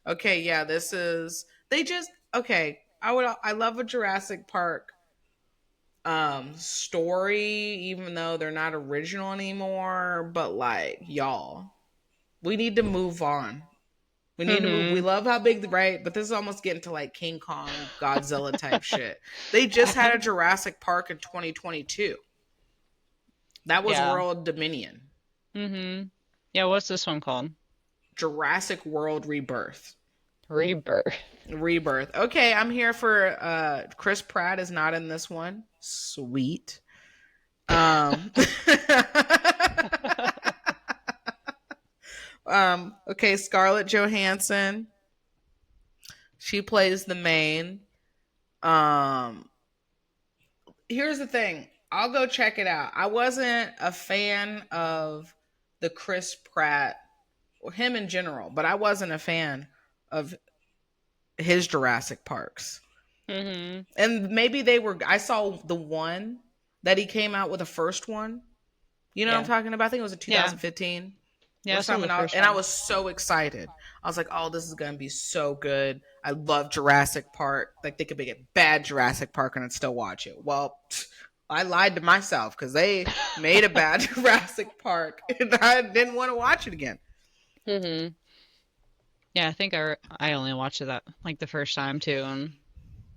Okay, yeah, this is. They just okay. I love a Jurassic Park story, even though they're not original anymore. But like, y'all, we need to move on. We need to move. We Mm-hmm. love how big, right? But this is almost getting to like King Kong, Godzilla type shit. They just had a Jurassic Park in 2022. That was Yeah. World Dominion. Mm-hmm. Yeah, what's this one called? Jurassic World Rebirth. Rebirth. Rebirth. Okay, I'm here for Chris Pratt is not in this one. Sweet. Um okay, Scarlett Johansson. She plays the main. Um Here's the thing. I'll go check it out. I wasn't a fan of the Chris Pratt or him in general, but I wasn't a fan of his Jurassic Parks. Mm-hmm. And maybe they were. I saw the one that he came out with the first one. You know what I'm Yeah. talking about? I think it was in Yeah. 2015 Yeah, or I saw something. the first And I one. was so excited. I was like, "Oh, this is gonna be so good." I love Jurassic Park. Like they could make a bad Jurassic Park and I'd still watch it. Well, I lied to myself because they made a bad Jurassic Park and I didn't want to watch it again. Mm-hmm. Yeah, I think I only watched it that like the first time too, and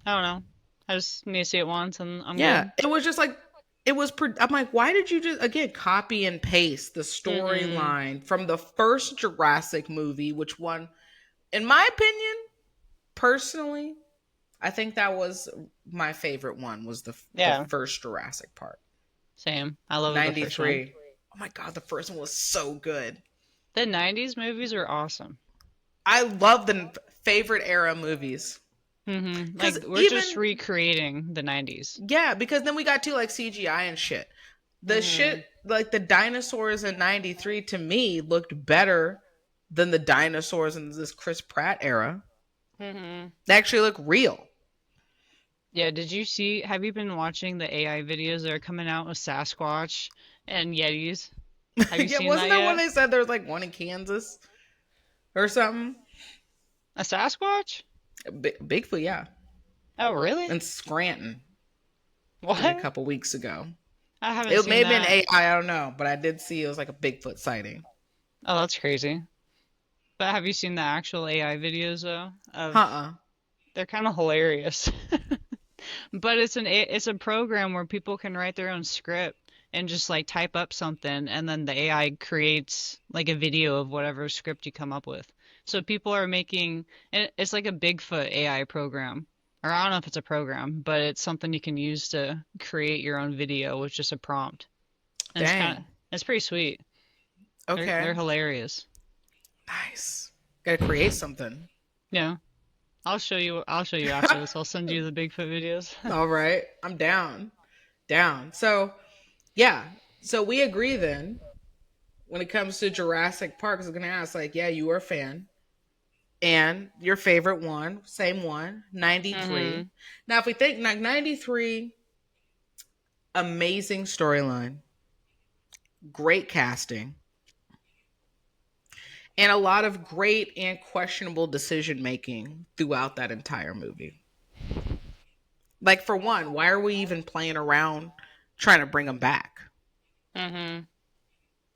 I don't know. I just need to see it once and I'm Yeah, good. it was just like it was. I'm like, why did you just again copy and paste the Mm-hmm. storyline from the first Jurassic movie, which one, in my opinion, personally, I think that was my favorite one. Was the Yeah, first Jurassic Park, same. I love the first one. 93. Oh my god, the first one was so good. The 90s movies are awesome. I love the favorite era movies Mm-hmm. because Like we're just even recreating the 90s. yeah, because then we got to like CGI and shit. The Mm-hmm. shit like the dinosaurs in 93 to me looked better than the dinosaurs in this Chris Pratt era. Mm-hmm. They actually look real. Yeah, have you been watching the AI videos that are coming out with Sasquatch and Yetis? Have you Yeah, seen wasn't that there one yet? they said there was like one in Kansas or something? A Sasquatch? Bigfoot, yeah. Oh, really? In Scranton, like a What? couple weeks ago. I haven't It may seen have been that. AI, I don't know, but I did see it was like a Bigfoot sighting. Oh, that's crazy. But have you seen the actual AI videos though? Uh-uh. They're kind of hilarious. But it's a program where people can write their own script and just like type up something and then the AI creates like a video of whatever script you come up with. So people are making and it's like a Bigfoot AI program. Or I don't know if it's a program, but it's something you can use to create your own video with just a prompt. And Dang. it's pretty sweet. They're Okay. hilarious. Nice. Gotta create something. Yeah. I'll show you after this. I'll send you the Bigfoot videos. All right. I'm down. Down. So, yeah. So we agree then. when it comes to Jurassic Park, I was gonna ask, like, yeah, you were a fan. And your favorite one, same one, 93. Mm-hmm. Now, if we think like 93, amazing storyline, great casting, and a lot of great and questionable decision making throughout that entire movie. Like, for one, why are we even playing around trying to bring them back? Mm-hmm.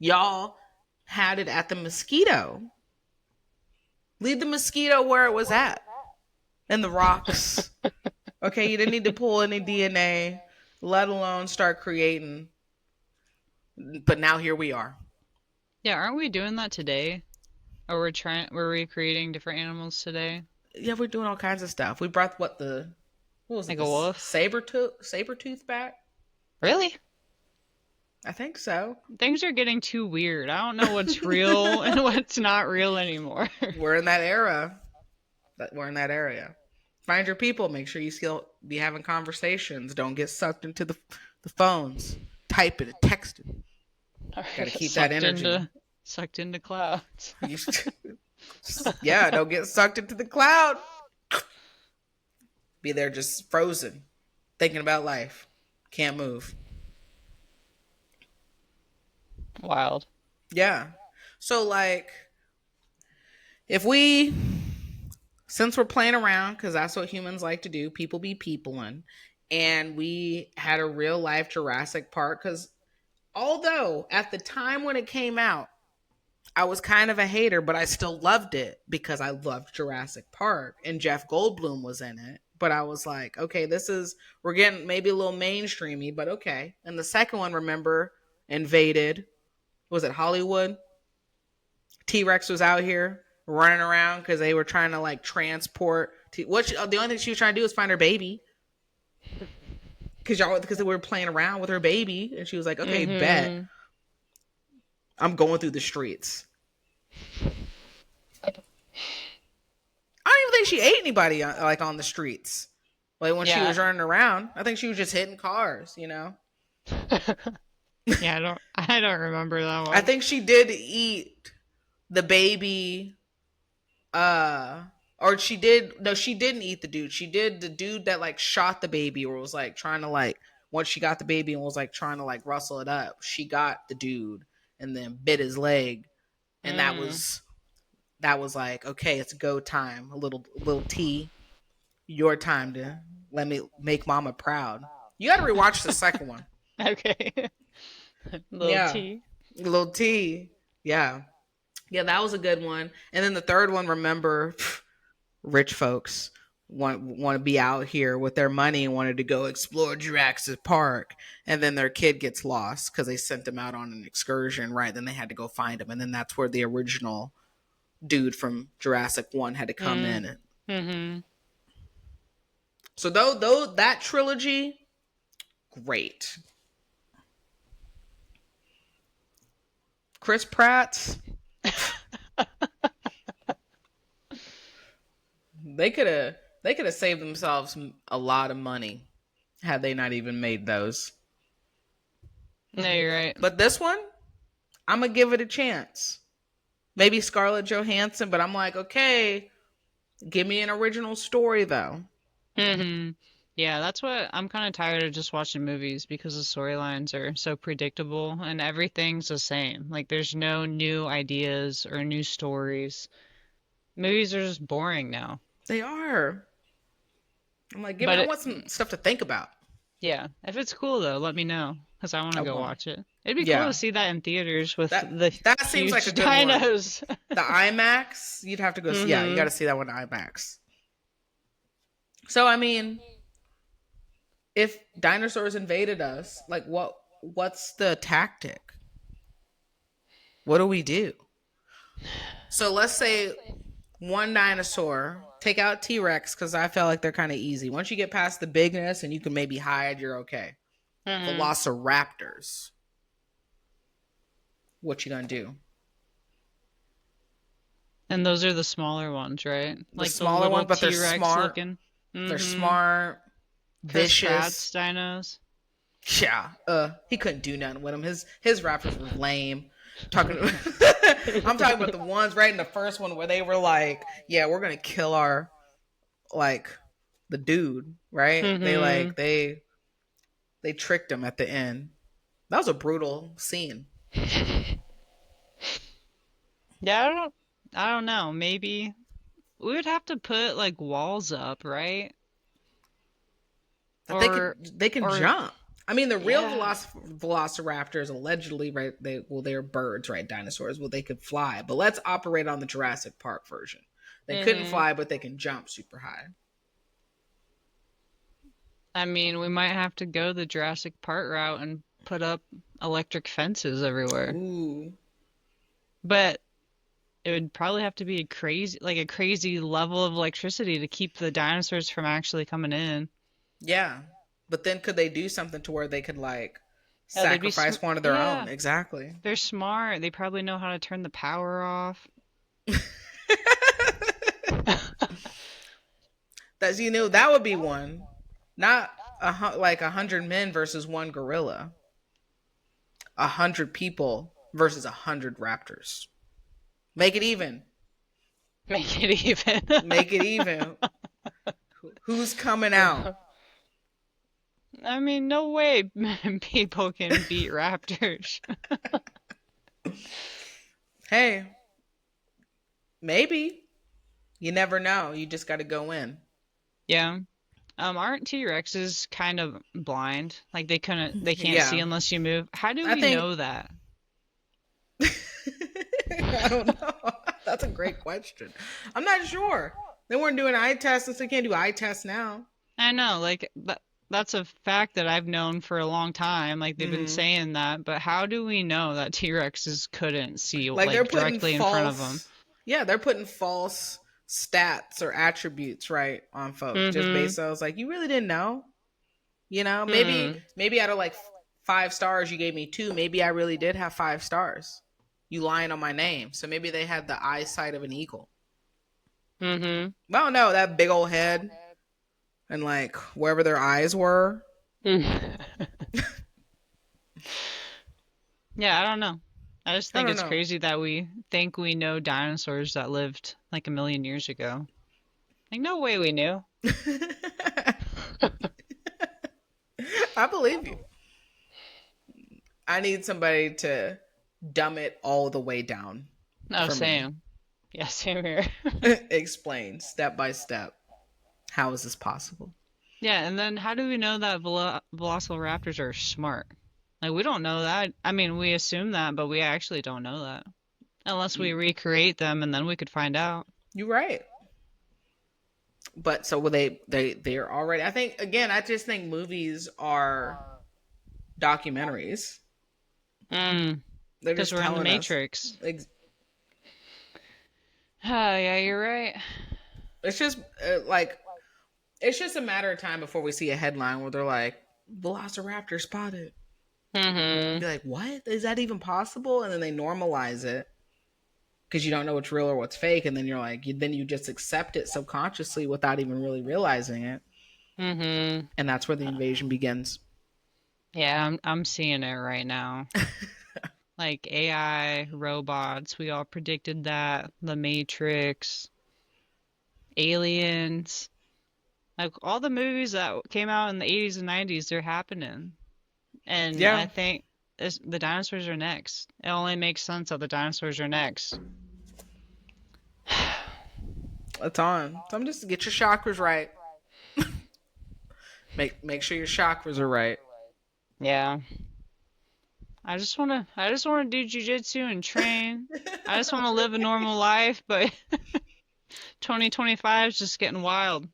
Y'all had it at the mosquito. Leave the mosquito where it was at, in the rocks. Okay, you didn't need to pull any DNA, let alone start creating. But now here we are. Yeah, aren't we doing that today? Or we're recreating different animals today? Yeah, we're doing all kinds of stuff. We brought what was it, Like the a wolf? saber tooth back? Really? I think so. Things are getting too weird. I don't know what's real and what's not real anymore. We're in that era. We're in that area. Find your people. Make sure you still be having conversations. Don't get sucked into the phones, typing and texting. Got to keep that energy. Sucked into clouds. Yeah, don't get sucked into the cloud. Be there just frozen, thinking about life. Can't move. Wild. Yeah. So, like, if we, since we're playing around, because that's what humans like to do, people be peopling, and we had a real life Jurassic Park, because although at the time when it came out, I was kind of a hater, but I still loved it because I loved Jurassic Park and Jeff Goldblum was in it. But I was like, okay, we're getting maybe a little mainstreamy, but okay. And the second one, remember, invaded, was it Hollywood? T-Rex was out here running around because they were trying to like transport. The only thing she was trying to do was find her baby. Because they were playing around with her baby. And she was like, okay, bet. Mm-hmm. I'm going through the streets. I don't even think she ate anybody like on the streets. Like when she was running around, I think she was just hitting cars, Yeah, I don't remember that one. I think she did eat the baby or she didn't eat the dude. She did the dude that like shot the baby or was like trying to like once she got the baby and was like trying to like rustle it up. She got the dude and then bit his leg, and that was like, okay, it's go time. A little T, your time to let me make mama proud. You got to rewatch the second one. Okay. T. Little T. Yeah, that was a good one. And then the third one, remember, rich folks want to be out here with their money and wanted to go explore Jurassic Park, and then their kid gets lost because they sent them out on an excursion, right? Then they had to go find him, and then that's where the original dude from Jurassic 1 had to come in. Mm-hmm. So though that trilogy, great. Chris Pratt's they could have saved themselves a lot of money had they not even made those. No, you're right. But this one, I'm gonna give it a chance. Maybe Scarlett Johansson, but I'm like, okay, give me an original story though. Mm-hmm. Yeah, that's what I'm kind of tired of just watching movies because the storylines are so predictable and everything's the same. Like there's no new ideas or new stories. Movies are just boring now. They are. I'm like, I want some stuff to think about. Yeah, if it's cool though, let me know because I want to go watch it. It'd be Yeah. cool to see that in theaters with That seems huge like a good dinos. one. The IMAX, you'd have to go. Yeah, you got to see that one in IMAX. So I mean, if dinosaurs invaded us, like what's the tactic? What do we do? So let's say one dinosaur, take out T-Rex because I felt like they're kind of easy. Once you get past the bigness and you can maybe hide, you're okay. Velociraptors. What you gonna do? And those are the smaller ones, right? The smaller ones, but they're T-Rex smart. looking. Mm-hmm. They're smart, vicious. dinos. Yeah. He couldn't do nothing with them. His raptors were lame. Talking, I'm talking about the ones right in the first one where they were like, "Yeah, we're gonna kill our like the dude." Right? Hmm. They tricked him at the end. That was a brutal scene. Yeah, I don't know. Maybe we would have to put like walls up, right? That Or they can or jump. I mean, the real yeah. velociraptors allegedly, right? They're birds, right? Dinosaurs. Well, they could fly, but let's operate on the Jurassic Park version. They couldn't Hmm. fly, but they can jump super high. I mean, we might have to go the Jurassic Park route and put up electric fences everywhere. Ooh, But it would probably have to be a crazy level of electricity to keep the dinosaurs from actually coming in. yeah. But then could they do something to where they could like Yeah, sacrifice one of their own? yeah, Exactly. they're smart. They probably know how to turn the power off. That's that would be one, not like 100 men versus one gorilla, 100 people versus 100 raptors. Make it even. Make it even. Make it even. Who's coming out? I mean, no way people can beat raptors. Hey, maybe. You never know. You just got to go in. Yeah. Aren't T-Rexes kind of blind? Like they can't see Yeah. unless you move. How do I we think know that? I don't know. That's a great question. I'm not sure. They weren't doing eye tests, so they can't do eye tests now. I know, like that's a fact that I've known for a long time. Like they've been Hmm. saying that, but how do we know that T-Rexes couldn't see Like they're like putting directly in front of them? false, yeah, they're putting false stats or attributes right on folks just Mm-hmm. based on. It's like you really didn't know. Maybe Hmm. out of like 5 stars, you gave me two. Maybe I really did have 5 stars. You lying on my name, so maybe they had the eyesight of an eagle. Mm-hmm. Well, no, that big old head and like wherever their eyes were. Yeah, I don't know. I just I think don't it's know. crazy that we think we know dinosaurs that lived like a million years ago. Like, no way we knew. I believe you. I need somebody to dumb it all the way down No, for me. same. Yeah, same here. Explain step by step. How is this possible? Yeah, and then how do we know that velociraptors are smart? Like, we don't know that. I mean, we assume that, but we actually don't know that. Unless we You, recreate them and then we could find out. you're right. But so will they're already. I think again. I just think movies are documentaries. Mm, They're because just we're in the telling us. Matrix. Ah, yeah, you're right. It's just like it's just a matter of time before we see a headline where they're like Velociraptor spotted. Mm-hmm. Be like, what is that even possible? And then they normalize it because you don't know what's real or what's fake, and then you're like, then you just accept it subconsciously without even really realizing it, Mm-hmm. and that's where the invasion begins. Yeah, I'm seeing it right now. Like AI, robots, we all predicted that. The Matrix, Aliens. Like all the movies that came out in the 80s and 90s, they're happening. And I Yeah, think the dinosaurs are next. It only makes sense that the dinosaurs are next. it's on. So I'm just get your chakras right. Make sure your chakras are right. Yeah. I just wanna do jujitsu and train. I just wanna live a normal life, but 2025 is just getting wild.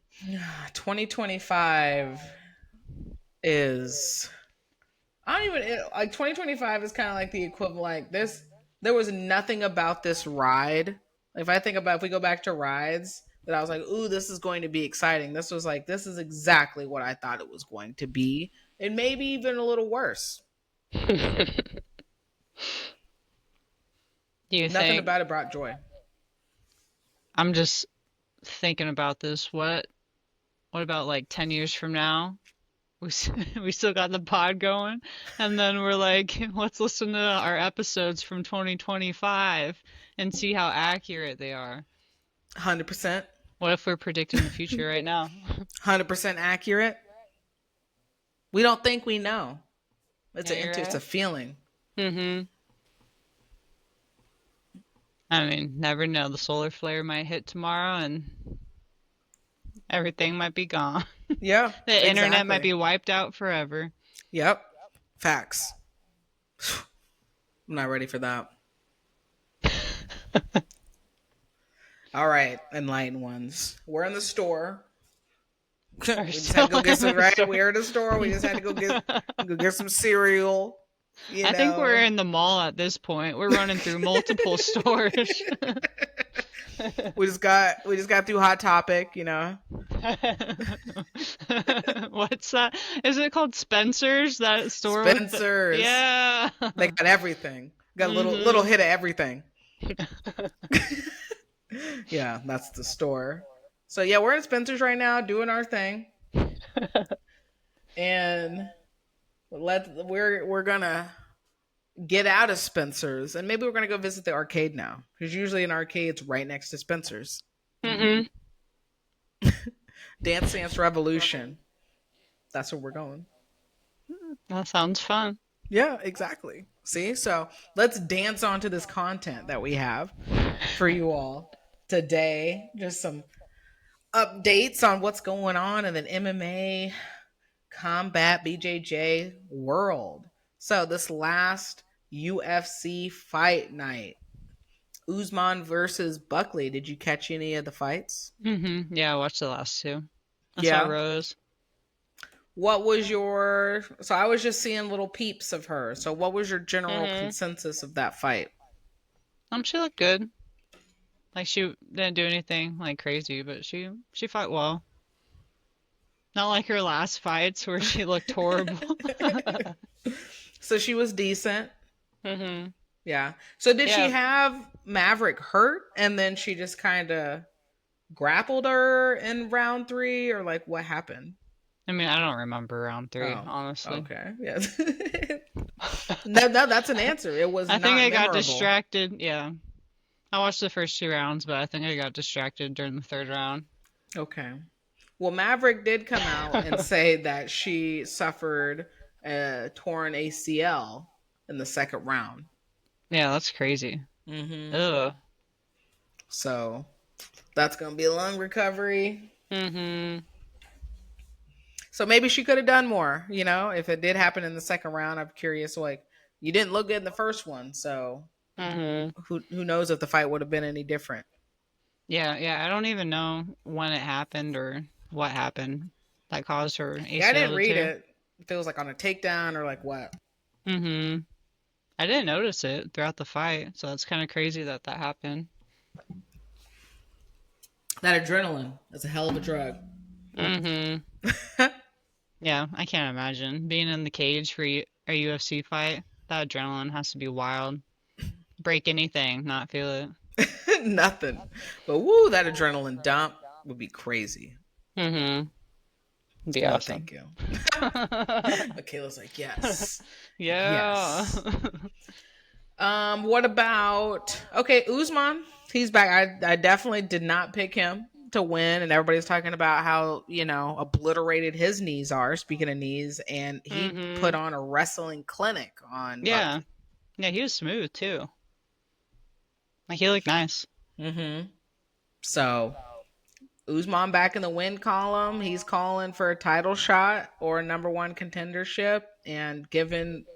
2025 is I don't even like 2025 is kind of like the equivalent. Like this, there was nothing about this ride. If I think about if we go back to rides, that I was like, ooh, this is going to be exciting. This was like this is exactly what I thought it was going to be, and maybe even a little worse. Do you Nothing think? about it brought joy. I'm just thinking about this. What about like 10 years from now? we still got the pod going, and then we're like, let's listen to our episodes from 2025 and see how accurate they are. 100%. What if we're predicting the future right now? 100% accurate. We don't think we know. Yeah, you're It's a right. feeling. Mm-hmm. I mean, never know. The solar flare might hit tomorrow and everything might be gone. Yeah, The internet might exactly. be wiped out forever. Yep. Facts. I'm not ready for that. All right, enlightened ones. We're in the store. Are We just had to still go get in some, the right? store. We're in the store. We just had to go get some cereal. You I think we're know. in the mall at this point. We're running through multiple stores. We just got through Hot Topic, you know. What's that? Is it called Spencer's? That store with the Spencer's. yeah. They got everything. Got a little Mhm. hit of everything. Yeah, that's the store. So yeah, we're at Spencer's right now doing our thing. And we're gonna get out of Spencer's and maybe we're gonna go visit the arcade now. Because usually an arcade's right next to Spencer's. Mhm. Dance Dance Revolution. That's where we're going. That sounds fun. Yeah, exactly. See? So let's dance onto this content that we have for you all today. Just some updates on what's going on in the MMA, combat, BJJ world. So this last UFC fight night, Usman versus Buckley. Did you catch any of the fights? Mhm. Yeah, I watched the last two. I saw Yeah. Rose. What was your so I was just seeing little peeps of her. So what was your general Mhm. consensus of that fight? She looked good. Like she didn't do anything like crazy, but she fought well. Not like her last fights where she looked horrible. So she was decent. Mhm. Yeah. So did she Yeah. have Maverick hurt and then she just kind of grappled her in round 3 or like what happened? I mean, I don't remember round three, Oh, honestly. okay. Yes. No, that's an answer. It was I think not I got memorable. distracted. Yeah. I watched the first two rounds, but I think I got distracted during the third round. Okay. Well, Maverick did come out and say that she suffered a torn ACL in the second round. Yeah, that's crazy. Hmm. Ugh. So that's going to be a long recovery. Mhm. So maybe she could have done more, you know, if it did happen in the second round. I'm curious, like, you didn't look good in the first one. So Mhm. who knows if the fight would have been any different? Yeah, yeah. I don't even know when it happened or what happened that caused her Yeah, I ACL didn't to read tear. it. If it was like on a takedown or like what. Mhm. I didn't notice it throughout the fight, so it's kind of crazy that that happened. That adrenaline is a hell of a drug. Mhm. Yeah, I can't imagine being in the cage for a UFC fight. That adrenaline has to be wild. Break anything, not feel it. Nothing. But woo, that adrenaline dump would be crazy. Mhm. Be No, awesome. thank you. Michaela's like, yes. Yeah. Yes. What about okay, Usman? He's back. I definitely did not pick him to win, and everybody's talking about how, you know, obliterated his knees are, speaking of knees, and he put Mhm. on a wrestling clinic on Yeah. Buckley. Yeah, he was smooth too. Like he looked nice. Mm-hmm. So Usman back in the win column. He's calling for a title shot or a number one contendership. And given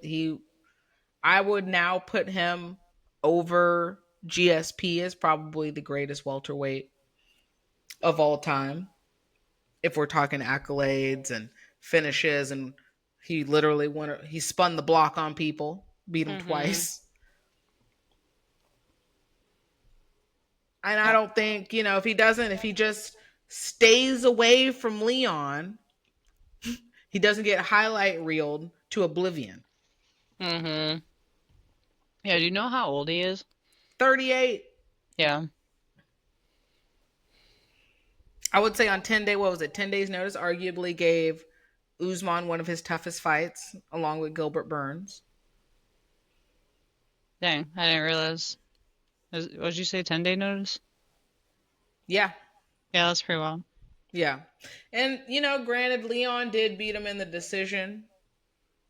I would now put him over GSP as probably the greatest welterweight of all time. If we're talking accolades and finishes, and he literally he spun the block on people, beat him Mhm. twice. And I Yeah. don't think, you know, if he just stays away from Leon, he doesn't get highlight reeled to oblivion. Mhm. Yeah, do you know how old he is? 38. Yeah. I would say on 10 day, what was it? 10 days notice arguably gave Usman one of his toughest fights, along with Gilbert Burns. Dang, I didn't realize. What did you say, 10-day notice? Yeah, Yeah, that's pretty well. yeah. And, granted, Leon did beat him in the decision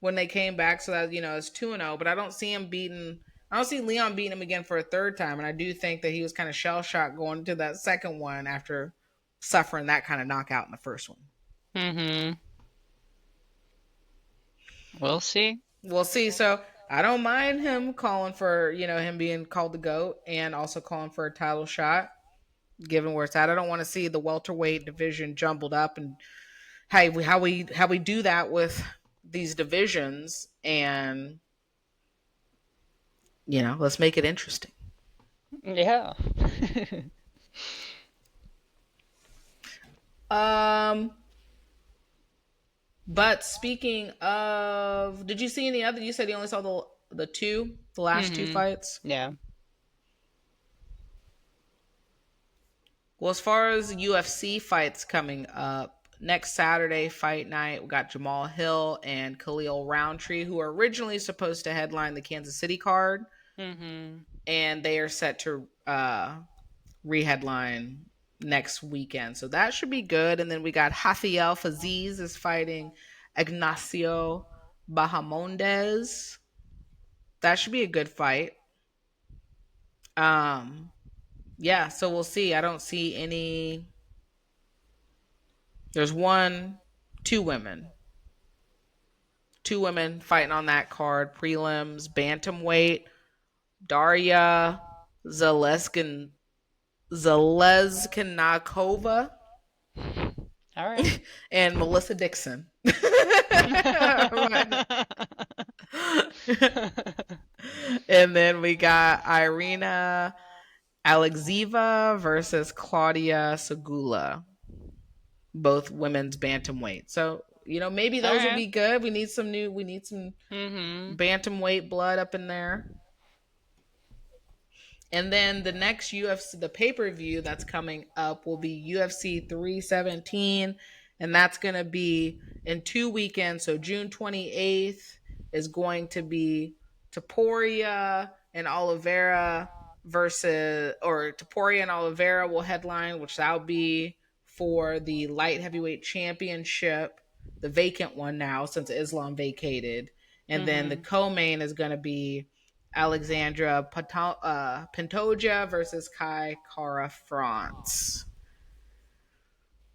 when they came back, so that, it's 2-0, but I don't see Leon beating him again for a third time. And I do think that he was kind of shell shocked going into that second one after suffering that kind of knockout in the first one. Mm-hmm. We'll see. We'll see. So I don't mind him calling for, him being called the GOAT and also calling for a title shot, given where it's at. I don't want to see the welterweight division jumbled up, and how we do that with these divisions, and let's make it interesting. Yeah. Um but speaking of, did you see any other? You said you only saw the last two Mm-hmm. fights. Yeah. Well, as far as UFC fights coming up, next Saturday, fight night, we got Jamal Hill and Khalil Roundtree, who are originally supposed to headline the Kansas City card, Mm-hmm. and they are set to reheadline next weekend. So that should be good. And then we got Rafael Faziz is fighting Ignacio Bahamondes. That should be a good fight. Um, yeah, so we'll see. I don't see any. There's two women fighting on that card. Prelims, bantamweight, Daria Zaleskinakova All right. and Melissa Dixon. And then we got Irina Alexeva versus Claudia Segula, both women's bantamweight. So, maybe All those will right. be good. We need some Mm-hmm. bantamweight blood up in there. And then the next UFC, the pay per view that's coming up will be UFC 317. And that's going to be in 2 weekends. So June 28th is going to be Taporia and Oliveira or Taporia and Oliveira will headline, which that'll be for the light heavyweight championship, the vacant one now since Islam vacated. And then the Mm-hmm. co-main is going to be Alexandra Pantoja versus Kai Kara France.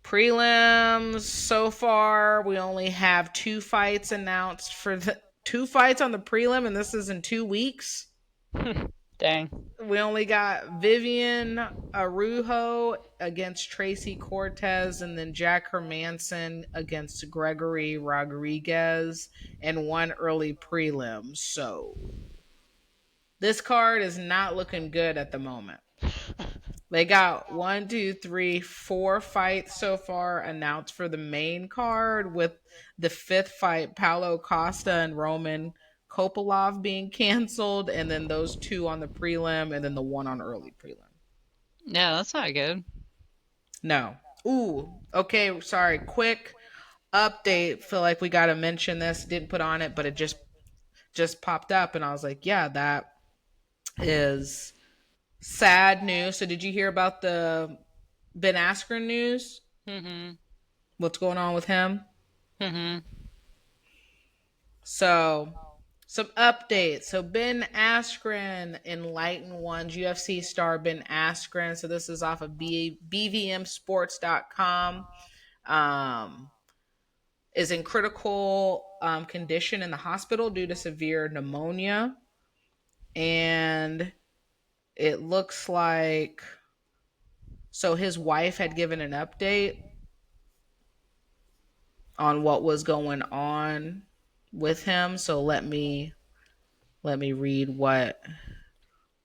Prelims so far, we only have two fights announced for the two fights on the prelim, and this is in 2 weeks. Dang. We only got Vivian Arujo against Tracy Cortez, and then Jack Hermanson against Gregory Rodriguez, and one early prelim. So this card is not looking good at the moment. They got 4 fights so far announced for the main card, with the fifth fight, Paulo Costa and Roman Kopolov, being canceled, and then those two on the prelim, and then the one on early prelim. Yeah, that's not good. No. Ooh, okay, sorry. Quick update. Feel like we got to mention this. Didn't put on it, but it just popped up, and I was like, yeah, that is sad news. So did you hear about the Ben Askren news? Mm-hmm. What's going on with him? Mm-hmm. So some updates. So Ben Askren, Enlighten One's UFC star Ben Askren. So this is off of bvmsports.com. Um, is in critical condition in the hospital due to severe pneumonia. And it looks like, so his wife had given an update on what was going on with him. So let me read what.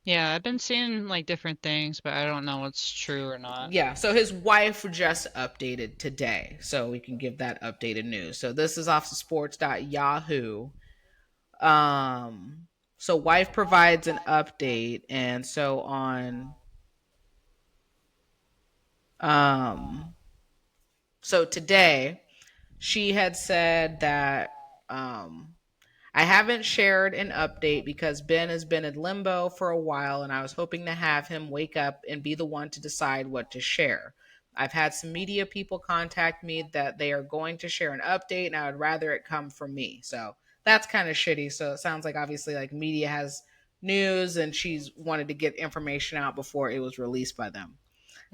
Yeah, I've been seeing like different things, but I don't know what's true or not. Yeah, so his wife just updated today, so we can give that updated news. So this is off of sports.yahoo. So wife provides an update, and so on. Um, so today she had said that um, I haven't shared an update because Ben has been in limbo for a while, and I was hoping to have him wake up and be the one to decide what to share. I've had some media people contact me that they are going to share an update, and I would rather it come from me. So that's kind of shitty. So it sounds like obviously like media has news, and she's wanted to get information out before it was released by them.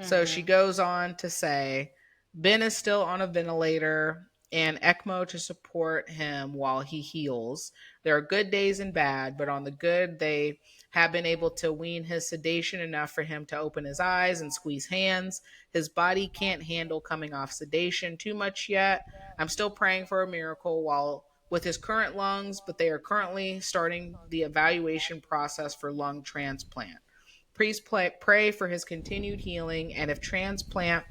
So she Mm-hmm. goes on to say Ben is still on a ventilator and ECMO to support him while he heals. There are good days and bad, but on the good, they have been able to wean his sedation enough for him to open his eyes and squeeze hands. His body can't handle coming off sedation too much yet. I'm still praying for a miracle while with his current lungs, but they are currently starting the evaluation process for lung transplant. Please pray for his continued healing, and if transplant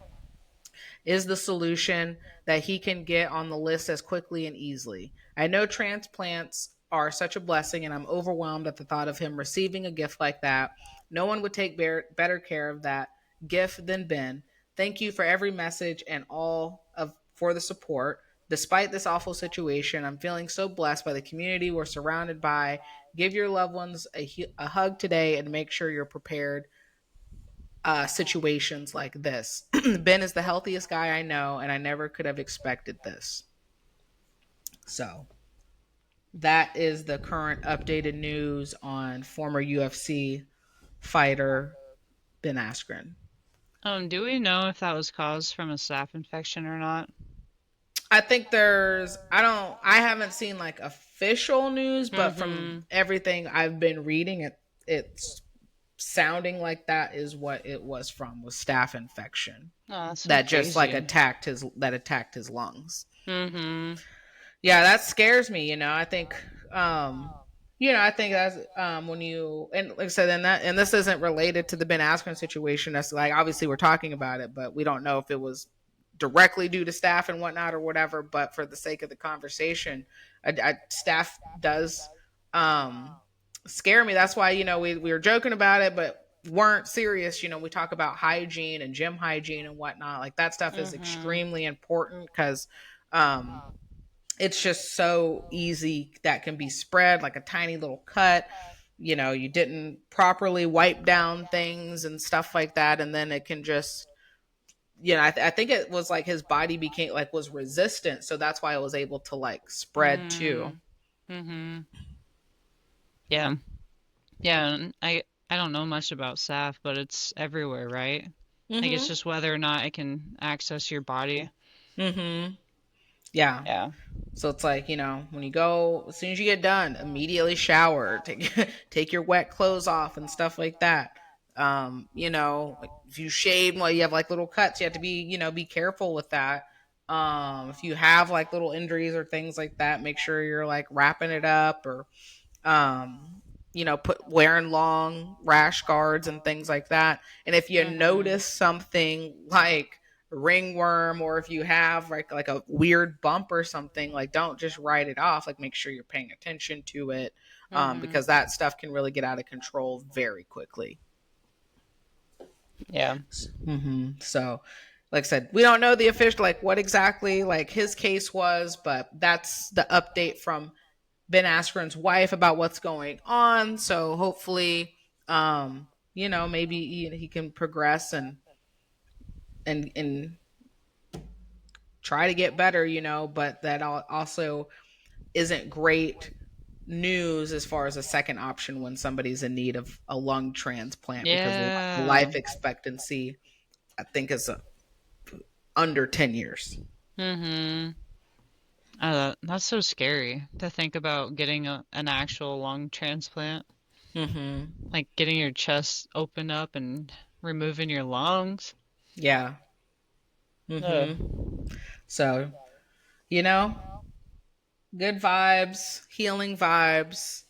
is the solution, that he can get on the list as quickly and easily. I know transplants are such a blessing, and I'm overwhelmed at the thought of him receiving a gift like that. No one would take better care of that gift than Ben. Thank you for every message and all of for the support. Despite this awful situation, I'm feeling so blessed by the community we're surrounded by. Give your loved ones a hug today and make sure you're prepared situations like this. Ben is the healthiest guy I know, and I never could have expected this. So that is the current updated news on former UFC fighter Ben Askren. Do we know if that was caused from a staph infection or not? I think I haven't seen like official news, but from Mm-hmm. everything I've been reading, it's sounding like that is what it was from, was staph infection Oh, that's so that just like crazy. attacked his lungs. Mm-hmm. Yeah, that scares me. I think, I think that's when you and like I said, and this isn't related to the Ben Askren situation. That's like obviously we're talking about it, but we don't know if it was directly due to staff and whatnot or whatever. But for the sake of the conversation, staff does um, scare me. That's why we were joking about it, but weren't serious. We talk about hygiene and gym hygiene and whatnot. Like that stuff is Mm-hmm. extremely important because. Um, it's just so easy that can be spread like a tiny little cut. You didn't properly wipe down things and stuff like that, and then it can just I think it was like his body became like was resistant, so that's why it was able to like spread too. Mm-hmm. Yeah. Yeah, and I don't know much about staph, but it's everywhere, right? Like it's Mm-hmm. just whether or not it can access your body. Mm-hmm. Yeah. Yeah. So it's like, when you go, as soon as you get done, immediately shower, take your wet clothes off and stuff like that. Like if you shave while you have like little cuts, you have to be careful with that. If you have like little injuries or things like that, make sure you're like wrapping it up or um, put wearing long rash guards and things like that. And if you Mm-hmm. notice something like ringworm or if you have like a weird bump or something, like don't just write it off. Like make sure you're paying attention to it Mm-hmm. because that stuff can really get out of control very quickly. Yeah. So, like I said, we don't know the official like what exactly like his case was, but that's the update from Ben Askren's wife about what's going on. So hopefully, maybe he can progress and try to get better. But that also isn't great news as far as a second option when somebody's in need of a lung transplant because Yeah. life expectancy I think is under 10 years. Mm-hmm. That's so scary to think about getting an actual lung transplant, Mm-hmm. like getting your chest opened up and removing your lungs. Yeah. Ugh. Mm-hmm. So, you know, good vibes, healing vibes,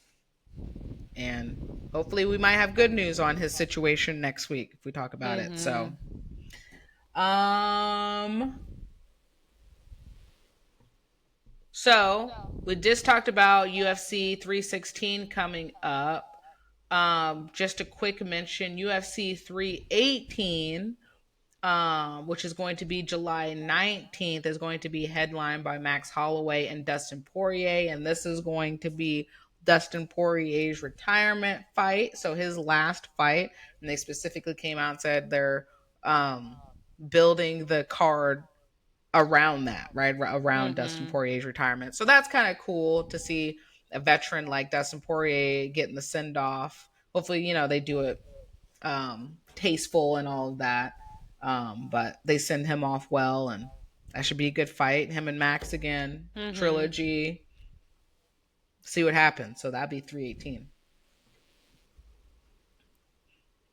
and hopefully we might have good news on his situation next week if we talk about it. Mm-hmm. So, um, so we just talked about UFC 316 coming up. Just a quick mention: UFC 318 which is going to be July 19th, is going to be headlined by Max Holloway and Dustin Poirier. And this is going to be Dustin Poirier's retirement fight. So his last fight. And they specifically came out and said they're building the card around that, right? Around Dustin Mm-hmm. Poirier's retirement. So that's kind of cool to see a veteran like Dustin Poirier getting the send off. Hopefully, they do it tasteful and all of that. But they send him off well, and that should be a good fight. Him and Max again, Mm-hmm. trilogy. See what happens. So that'd be 318.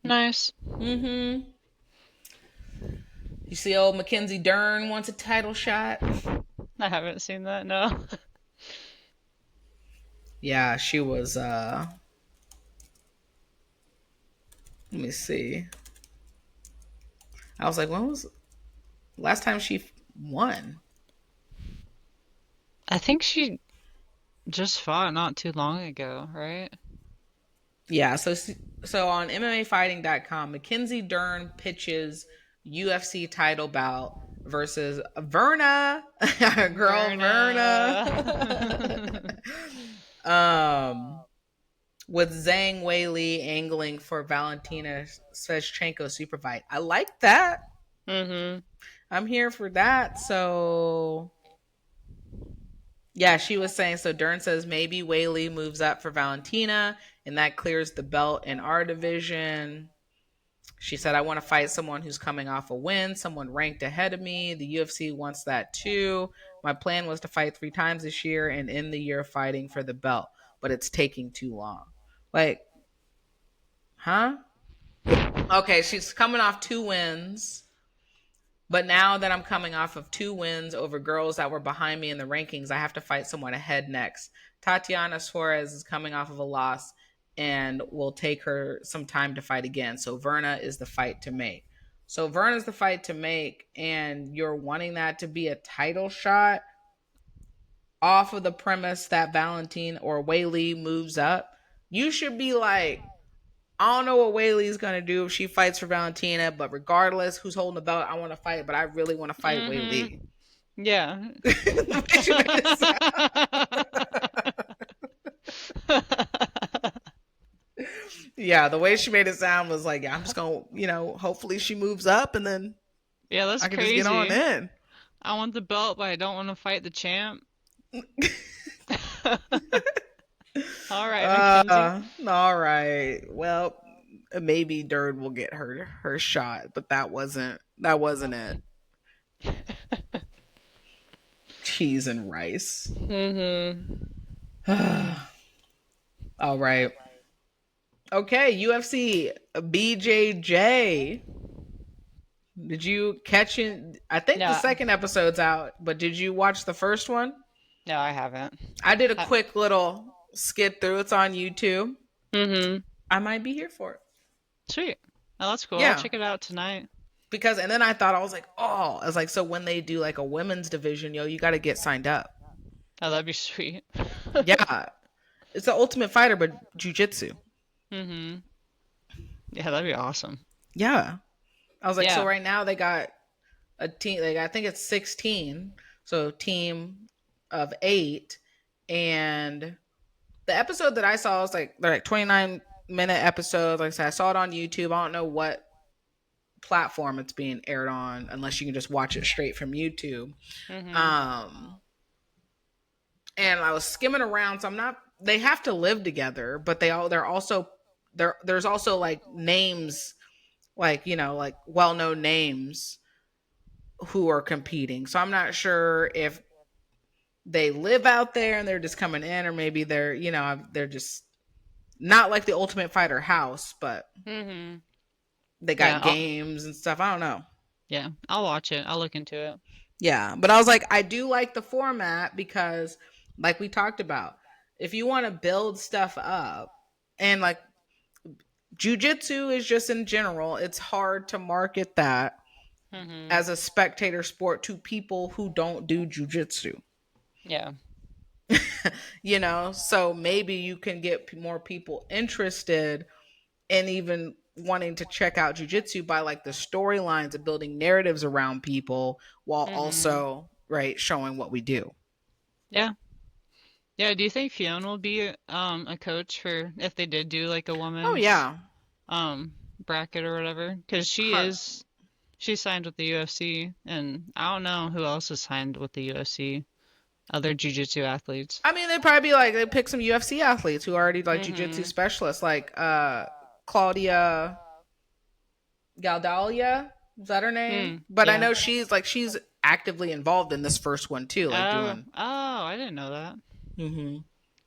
Nice. Mm-hmm. You see, old Mackenzie Dern wants a title shot. I haven't seen that, no. Yeah, she was. Let me see. I was like, when was last time she won? I think she just fought not too long ago, right? Yeah, so on MMAfighting.com, Mackenzie Dern pitches UFC title bout versus Verna, girl Verna, Verna. um, with Zhang Weili angling for Valentina Shevchenko super fight. I like that. Mm-hmm. I'm here for that. So yeah, she was saying, so Dern says maybe Weili moves up for Valentina and that clears the belt in our division. She said, I want to fight someone who's coming off a win, someone ranked ahead of me. The UFC wants that too. My plan was to fight 3 times this year and end the year fighting for the belt, but it's taking too long. Like, huh? Okay, she's coming off 2 wins. But now that I'm coming off of 2 wins over girls that were behind me in the rankings, I have to fight someone ahead next. Tatiana Suarez is coming off of a loss and will take her some time to fight again. So Verna is the fight to make. So Verna's the fight to make, and you're wanting that to be a title shot off of the premise that Valentine or Weili moves up. You should be like, I don't know what Whaley's gonna do if she fights for Valentina, but regardless who's holding the belt, I want to fight. But I really want to fight Mm-hmm. Whaley. Yeah. The way she made it sound. Yeah, the way she made it sound was like, yeah, I'm just gonna, hopefully she moves up and then Yeah, that's I can just get on crazy. in. I want the belt, but I don't want to fight the champ. All right, Mackenzie. All right. Well, maybe Durd will get her shot, but that wasn't it. Cheese and rice. Mm-hmm. All right. Okay, UFC BJJ. Did you catch it? I think the No, second episode's out, but did you watch the first one? no, I haven't. I did a quick little skip through. It's on YouTube. Mm-hmm. I might be here for it. Sweet. Oh, that's cool. I'll Yeah. check it out tonight. Because, and then I thought, I was like, oh, I was like, so when they do like a women's division, yo, you got to get signed up. Oh, that'd be sweet. Yeah. It's the Ultimate Fighter, but jujitsu. Mm-hmm. Yeah, that'd be awesome. Yeah. I was like, so Yeah. right now they got a team, like, I think it's 16. So team of 8. And the episode that I saw was like, they're like 29-minute episodes. Like I said, I saw it on YouTube. I don't know what platform it's being aired on unless you can just watch it straight from YouTube. Mm-hmm. Um, and I was skimming around, so I'm not. They have to live together, but they're also there's also like names, like like well known names who are competing. So I'm not sure if they live out there and they're just coming in, or maybe they're just not like the Ultimate Fighter house, but Mm-hmm. they Yeah. got games and stuff. I don't know. Yeah. I'll watch it. I'll look into it. Yeah, but I was like, I do like the format because, like we talked about, if you want to build stuff up, and like jujitsu is just in general, it's hard to market that Mm-hmm. as a spectator sport to people who don't do jujitsu. Yeah. So maybe you can get more people interested in even wanting to check out jujitsu by like the storylines and building narratives around people while Mm-hmm. also right showing what we do. Yeah. Yeah, do you think Fiona will be a coach for if they did do like a Oh woman's yeah. bracket or whatever? Because she signed with the UFC, and I don't know who else is signed with the UFC. Other jiu-jitsu athletes. I mean, they'd probably be like they pick some UFC athletes who are already like jujitsu Mm-hmm. specialists, like Claudia Galdalia. Is that her name? Hmm. But I Yeah. know she's actively involved in this first one too, like Oh. doing. Oh, I didn't know that. Hmm.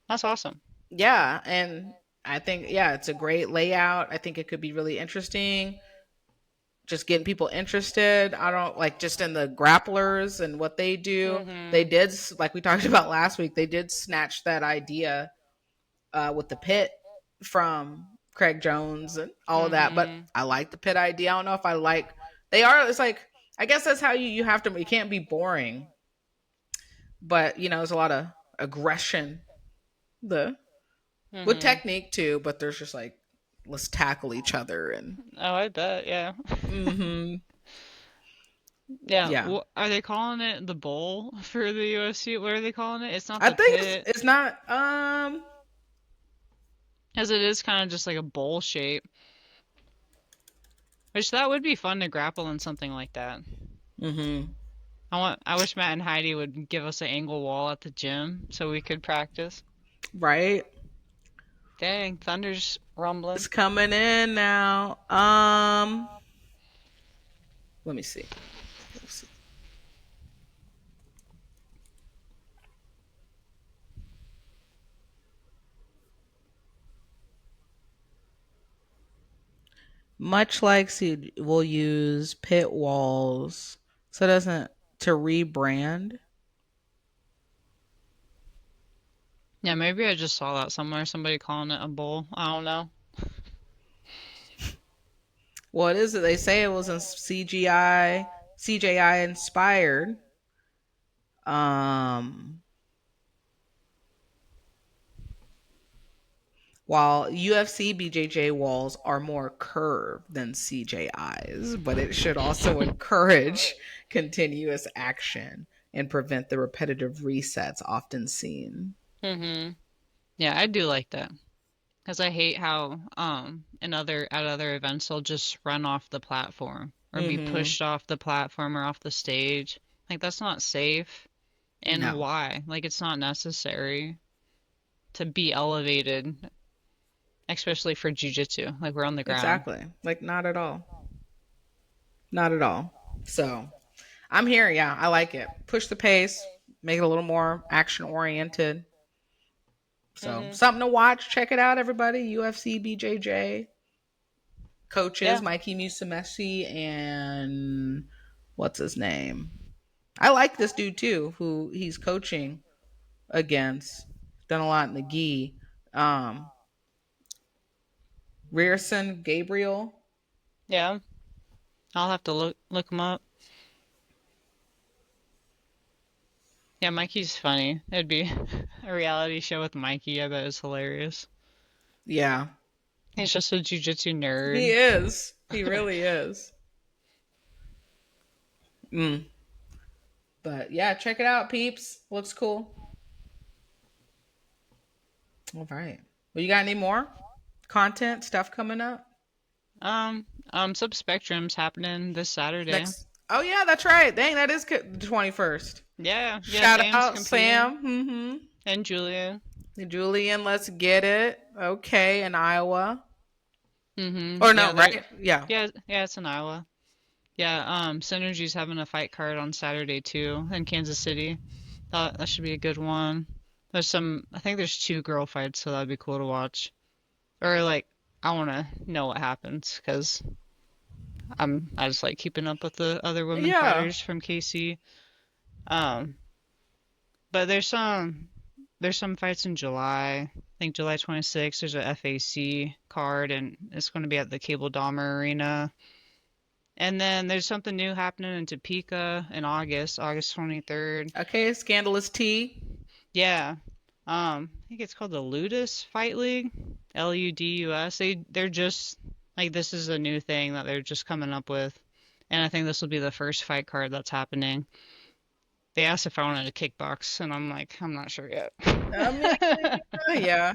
That's awesome. Yeah, and I think yeah, it's a great layout. I think it could be really interesting. Just getting people interested. I don't like just in the grapplers and what they do. They Mm-hmm. did like we talked about last week. They did snatch that idea with the pit from Craig Jones and all of that. But Mm-hmm. I like the pit idea. I don't know if I like they are. It's like I guess that's how you have to. You can't be boring, but you know, there's a lot of aggression. The with Mm-hmm. technique too, but there's just like let's tackle each other and Oh, I bet. Yeah. mm-hmm. Yeah. Yeah. Are they calling it the bowl for the UFC? What are they calling it? It's not I the think pit, it's not as it is kind of just like a bowl shape. Which that would be fun to grapple in something like that. mm-hmm. I wish Matt and Heidi would give us an angle wall at the gym so we could practice. Right. Dang, thunder's rumbling. It's coming in now. Let me see. Let's see. Much like Seed will use pit walls so it doesn't to rebrand. Yeah, maybe I just saw that somewhere. Somebody calling it a bowl. I don't know. What is it? They say it was in CGI inspired. Um While UFC BJJ walls are more curved than CJI's, but it should also encourage continuous action and prevent the repetitive resets often seen. Mm-hmm. Yeah, I do like that. Because I hate how in other at other events they'll just run off the platform or be Mm-hmm. pushed off the platform or off the stage. Like that's not safe. And No, why? Like it's not necessary to be elevated, especially for jujitsu. Like we're on the ground. exactly. Like, not at all. Not at all. So, I'm here. Yeah, I like it. Push the pace, make it a little more action oriented. So, Hmm. something to watch. Check it out, everybody. UFC BJJ. Coaches Yeah. Mikey Musumeci and what's his name? I like this dude too, who he's coaching against. Done a lot in the gi. Um, Rierson Gabriel. Yeah. I'll have to look him up. Yeah, Mikey's funny. It'd be a reality show with Mikey. I bet it's hilarious. Yeah, He's just a jujitsu he nerd. is. He really is. Mm. But yeah, check it out, peeps. Looks cool. All right. Well, you got any more content stuff coming up Sub Spectrum's happening this Saturday. next? Oh yeah, that's right. Dang, that is the 21st. Yeah, yeah, Shout Sam's out competing. Sam. Mm-hmm. And Julia. Julian, let's get it. Okay, in Iowa. Mm-hmm. Or Yeah, no, they're right? Yeah. yeah, it's in Iowa. Yeah, Synergy's having a fight card on Saturday too in Kansas City. That should be a good one. I think there's two girl fights, so that'd be cool to watch. Or like, I want to know what happens because I just like keeping up with the other women Yeah. fighters from KC. Um, but there's some fights in July. I think July 26th. There's a FAC card, and it's going to be at the Cable Dahmer Arena. And then there's something new happening in Topeka in August 23rd. Okay, Scandalous T. Yeah. I think it's called the Ludus Fight League, Ludus. They're just Like this is a new thing that they're just coming up with. And I think this will be the first fight card that's happening. They asked if I wanted to kickbox, and I'm like, I'm not sure yet. I mean, yeah.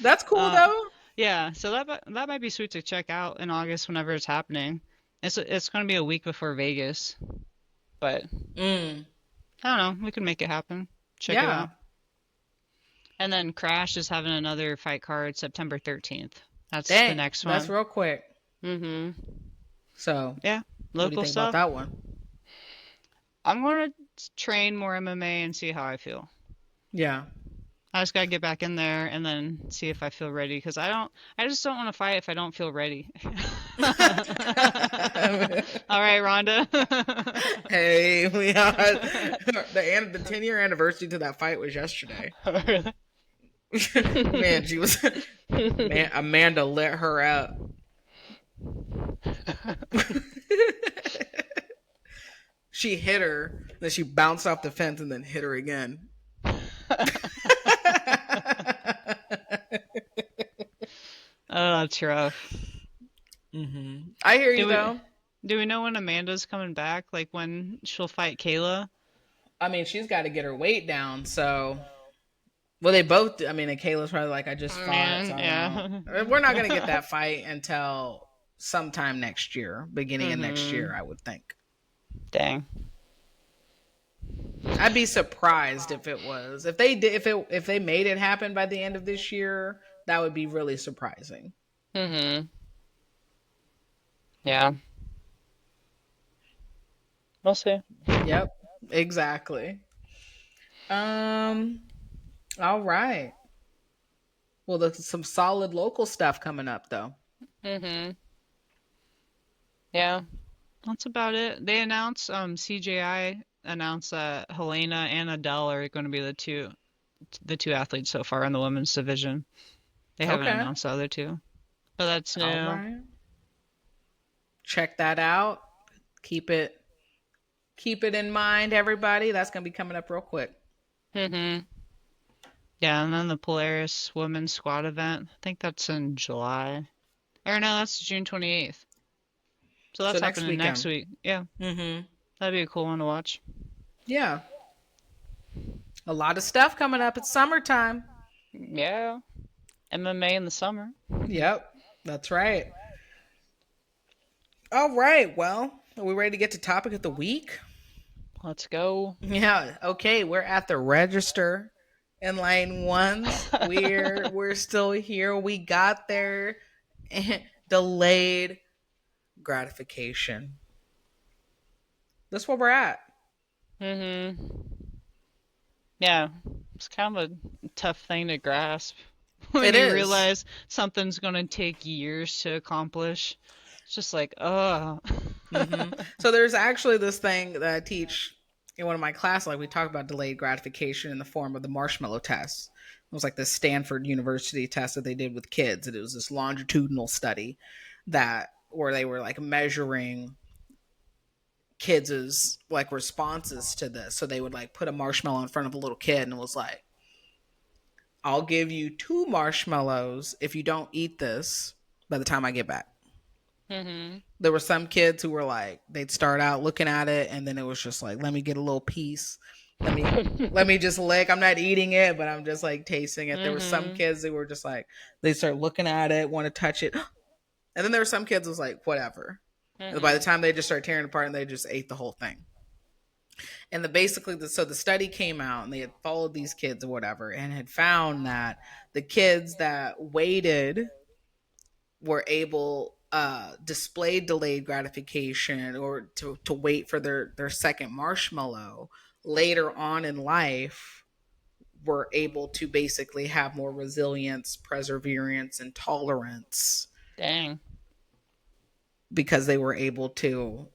That's cool uh, though. yeah, so that might be sweet to check out in August whenever it's happening. It's going to be a week before Vegas, but Mm, I don't know. We can make it happen. Check it yeah. out. And then Crash is having another fight card September 13th. That's the Dang, next that's one. real quick. Mm-hmm. So, Yeah, what do you local think about stuff. that one? I'm going to train more MMA and see how I feel. Yeah. I just gotta get back in there and then see if I feel ready. Because I just don't want to fight if I don't feel ready. All right, Rhonda. Hey, we had the 10-year anniversary to that fight was yesterday. Really? Man, she was man. Amanda lit her up. She hit her, then she bounced off the fence and then hit her again. Oh, that's rough. I hear you Do we though. do we know when Amanda's coming back? Like when she'll fight Kayla? I mean, she's got to get her weight down. So, well, they both. I mean, and Kayla's probably like, I just fought, so Man, I don't know. yeah. We're not gonna get that fight until sometime next year, beginning of next year, Mhm. I would think. Dang. I'd be surprised if it was if they did if they made it happen by the end of this year. That would be really surprising. Mhm. Yeah. We'll see. Yep, exactly. Um. All right. Well, there's some solid local stuff coming up, though. Mhm. Yeah. That's about it. They announced CJI announced that Helena and Adele are going to be the two athletes so far in the women's division. They haven't Okay. announced the other two, but that's All new. right. Check that out. Keep it keep it in mind, everybody. That's gonna be coming up real quick. Mhm. Yeah, and then the Polaris women's squad event. I think that's in July. Or no, that's June 28th. So So that's next happening next weekend. week. Yeah, Mm-hmm. that'd be a cool one to watch. Yeah. A lot of stuff coming up. It's summertime. Yeah, MMA in the summer. Yep. That's right. All right. Well, are we ready to get to topic of the week? Let's go. Yeah. Okay. We're at the register in line ones. We're still here. We got there. Delayed gratification. That's where we're at. Mhm. Yeah, it's kind of a tough thing to grasp when It you is. realize something's gonna take years to accomplish. It's just like, ugh. So there's actually this thing that I teach in one of my classes. Like we talk about delayed gratification in the form of the marshmallow test. It was like the Stanford University test that they did with kids. And it was this longitudinal study that where they were like measuring kids' like responses to this. So they would like put a marshmallow in front of a little kid and it was like, I'll give you 2 marshmallows if you don't eat this by the time I get back. Mhm. There were some kids who were like, they'd start out looking at it and then it was just like, let me get a little piece. Let me just lick. I'm not eating it, but I'm just like tasting it. There were some Mhm. kids that were just like, they start looking at it, want to touch it. And then there were some kids who was like, whatever. And by the Mhm. time they just start tearing apart and they just ate the whole thing. And so the study came out and they had followed these kids or whatever and had found that the kids that waited were able displayed delayed gratification or to wait for their second marshmallow later on in life were able to basically have more resilience, perseverance, and tolerance Dang. because they were able to,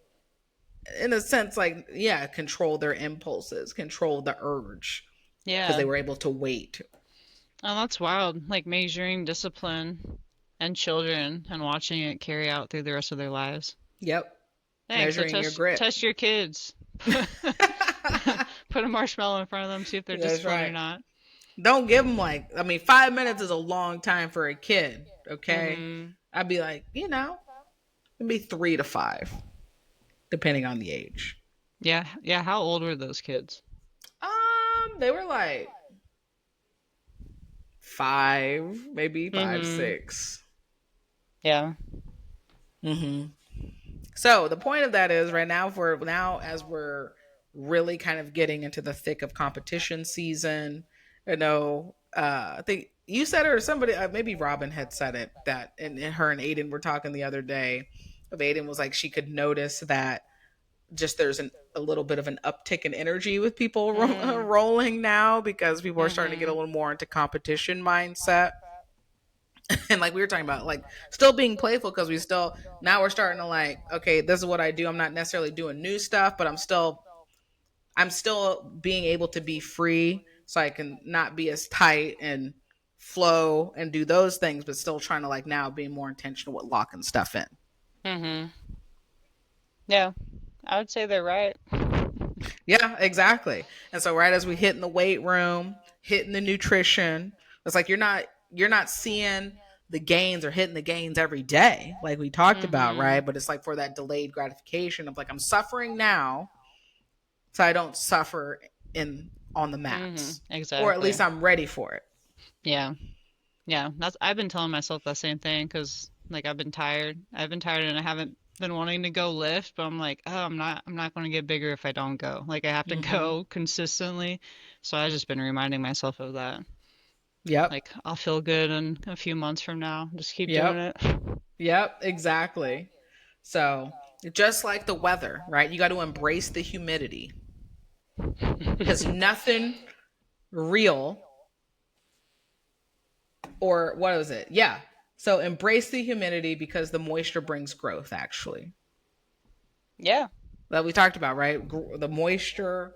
in a sense, like, yeah, control their impulses, control the urge because Yeah. they were able to wait. Oh, that's wild. Like measuring discipline and children and watching it carry out through the rest of their lives. Yep. Thanks. So Measuring your grit. test your kids. Put a marshmallow in front of them, see if they're That's disciplined or right. not. Don't give them like, I mean, 5 minutes is a long time for a kid. Okay. Mm-hmm. I'd be like, maybe 3 to 5, depending on the age. Yeah, yeah. How old were those kids? They were like 5, maybe five, Mm-hmm. 6. Yeah. Mm-hmm. So the point of that is right now, for now, as we're really kind of getting into the thick of competition season, I think you said it, or somebody, maybe Robin had said it, that, and her and Aiden were talking the other day. Of Aiden was like, she could notice that just there's a little bit of an uptick in energy with people Mm-hmm. rolling now, because people are starting to get a Mm-hmm. little more into competition mindset. And like we were talking about, like still being playful, because we still, now we're starting to like, okay, this is what I do. I'm not necessarily doing new stuff, but I'm still being able to be free, so I can not be as tight and flow and do those things, but still trying to like now be more intentional with locking stuff in. Mm-hmm. Yeah, I would say they're right. Yeah, exactly. And so right as we hit in the weight room, hitting the nutrition, it's like you're not seeing the gains or hitting the gains every day like we talked about, Mm-hmm. right? But it's like for that delayed gratification of like, I'm suffering now so I don't suffer in on the Mm-hmm. mats. Or at Exactly. least I'm ready for it. Yeah. Yeah. That's I've been telling myself that same thing because like I've been tired. I've been tired and I haven't been wanting to go lift, but I'm like, oh, I'm not going to get bigger if I don't go. Like I have to Mm-hmm. go consistently. So I've just been reminding myself of that. Yep. Like I'll feel good in a few months from now. Just keep doing Yep. it. Yep. Exactly. So just like the weather, right? You got to embrace the humidity, because nothing real, or what was it? Yeah. So embrace the humidity, because the moisture brings growth, actually. Yeah. That we talked about, right? The moisture,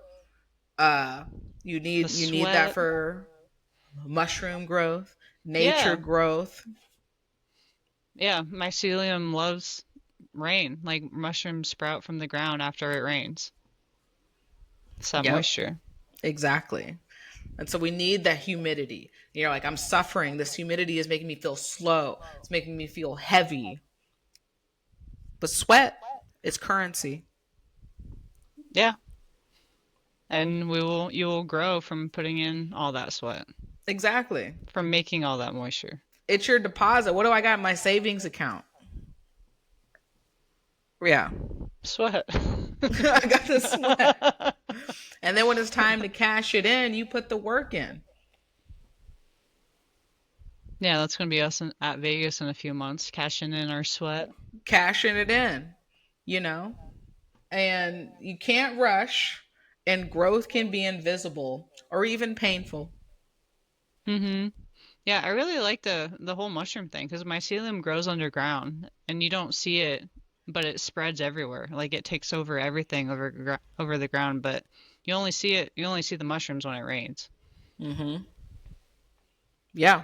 uh you The need that sweat. for mushroom growth, nature Yeah. growth. Yeah. Mycelium loves rain. Like mushrooms sprout from the ground after it rains. It's that Yep, moisture. exactly. And so we need that humidity. You're like, I'm suffering. This humidity is making me feel slow. It's making me feel heavy. But sweat is currency. Yeah. And you will grow from putting in all that sweat, Exactly. from making all that moisture. It's your deposit. What do I got in my savings account? Yeah. Sweat. I got the sweat. And then when it's time to cash it in, you put the work in. Yeah, that's gonna be us at Vegas in a few months, cashing in our sweat. Cashing it in, you know? And you can't rush, and growth can be invisible or even painful. Mm-hmm. Yeah, I really like the whole mushroom thing because mycelium grows underground and you don't see it, but it spreads everywhere. Like it takes over everything over the ground, but you only see the mushrooms when it rains. Mm-hmm. Yeah,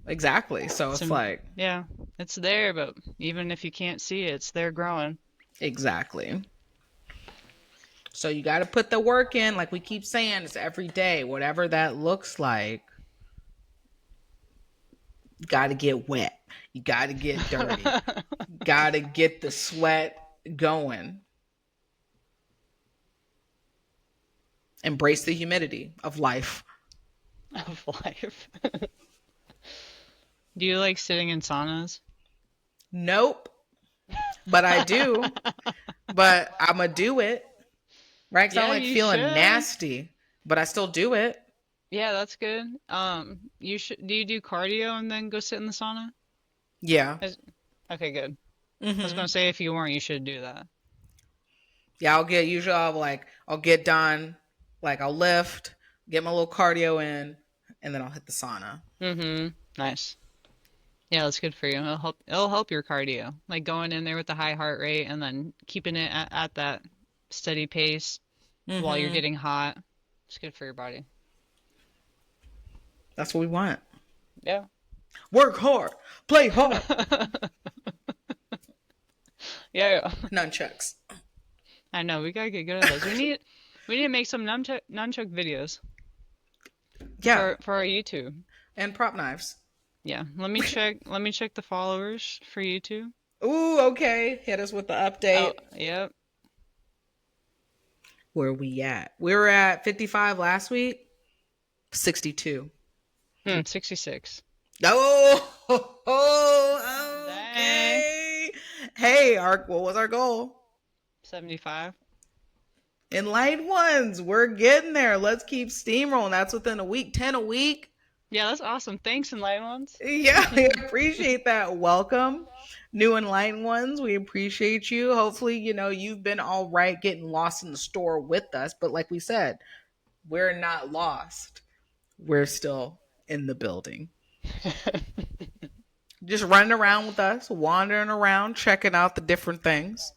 exactly. So it's So like, yeah, it's there, but even if you can't see it, it's there growing. exactly. So you got to put the work in, like we keep saying, it's every day, whatever that looks like. You got to get wet. You got to get dirty. Got to get the sweat going. Embrace the humidity of life. Of life. Do you like sitting in saunas? Nope, but I do. But I'm going to do it. Right? Because I don't Yeah, like you feeling should. nasty, but I still do it. Yeah, that's good. You should. Do you do cardio and then go sit in the sauna? Yeah. Is- Okay, good. I was Mm-hmm. gonna say if you weren't, you should do that. Yeah, I'll get done, like I'll lift, get my little cardio in, and then I'll hit the sauna. Mm-hmm. Nice. Yeah, that's good for you. It'll help your cardio. Like going in there with the high heart rate and then keeping it at that steady pace while you're Mm-hmm. getting hot. It's good for your body. That's what we want. Yeah. Work hard, play hard. Yeah. Nunchucks. I know. We gotta get good at those. We need to make some nunchuck videos. Yeah, for our YouTube. and prop knives. Yeah, let me check the followers for YouTube. Ooh, okay. Hit us with the Oh, update. yep. Where we at? We were at 55 last week. 62. 66. Oh, Dang. okay. Hey, what was our goal? 75. Enlightened ones. We're getting there. Let's keep steamrolling. That's within a week. 10 a week. Yeah, that's awesome. Thanks, Enlightened Ones. Yeah, I appreciate that. Welcome, new enlightened ones. We appreciate you. Hopefully, you've been all right getting lost in the store with us. But like we said, we're not lost. We're still in the building. Just running around with us, wandering around, checking out the different things.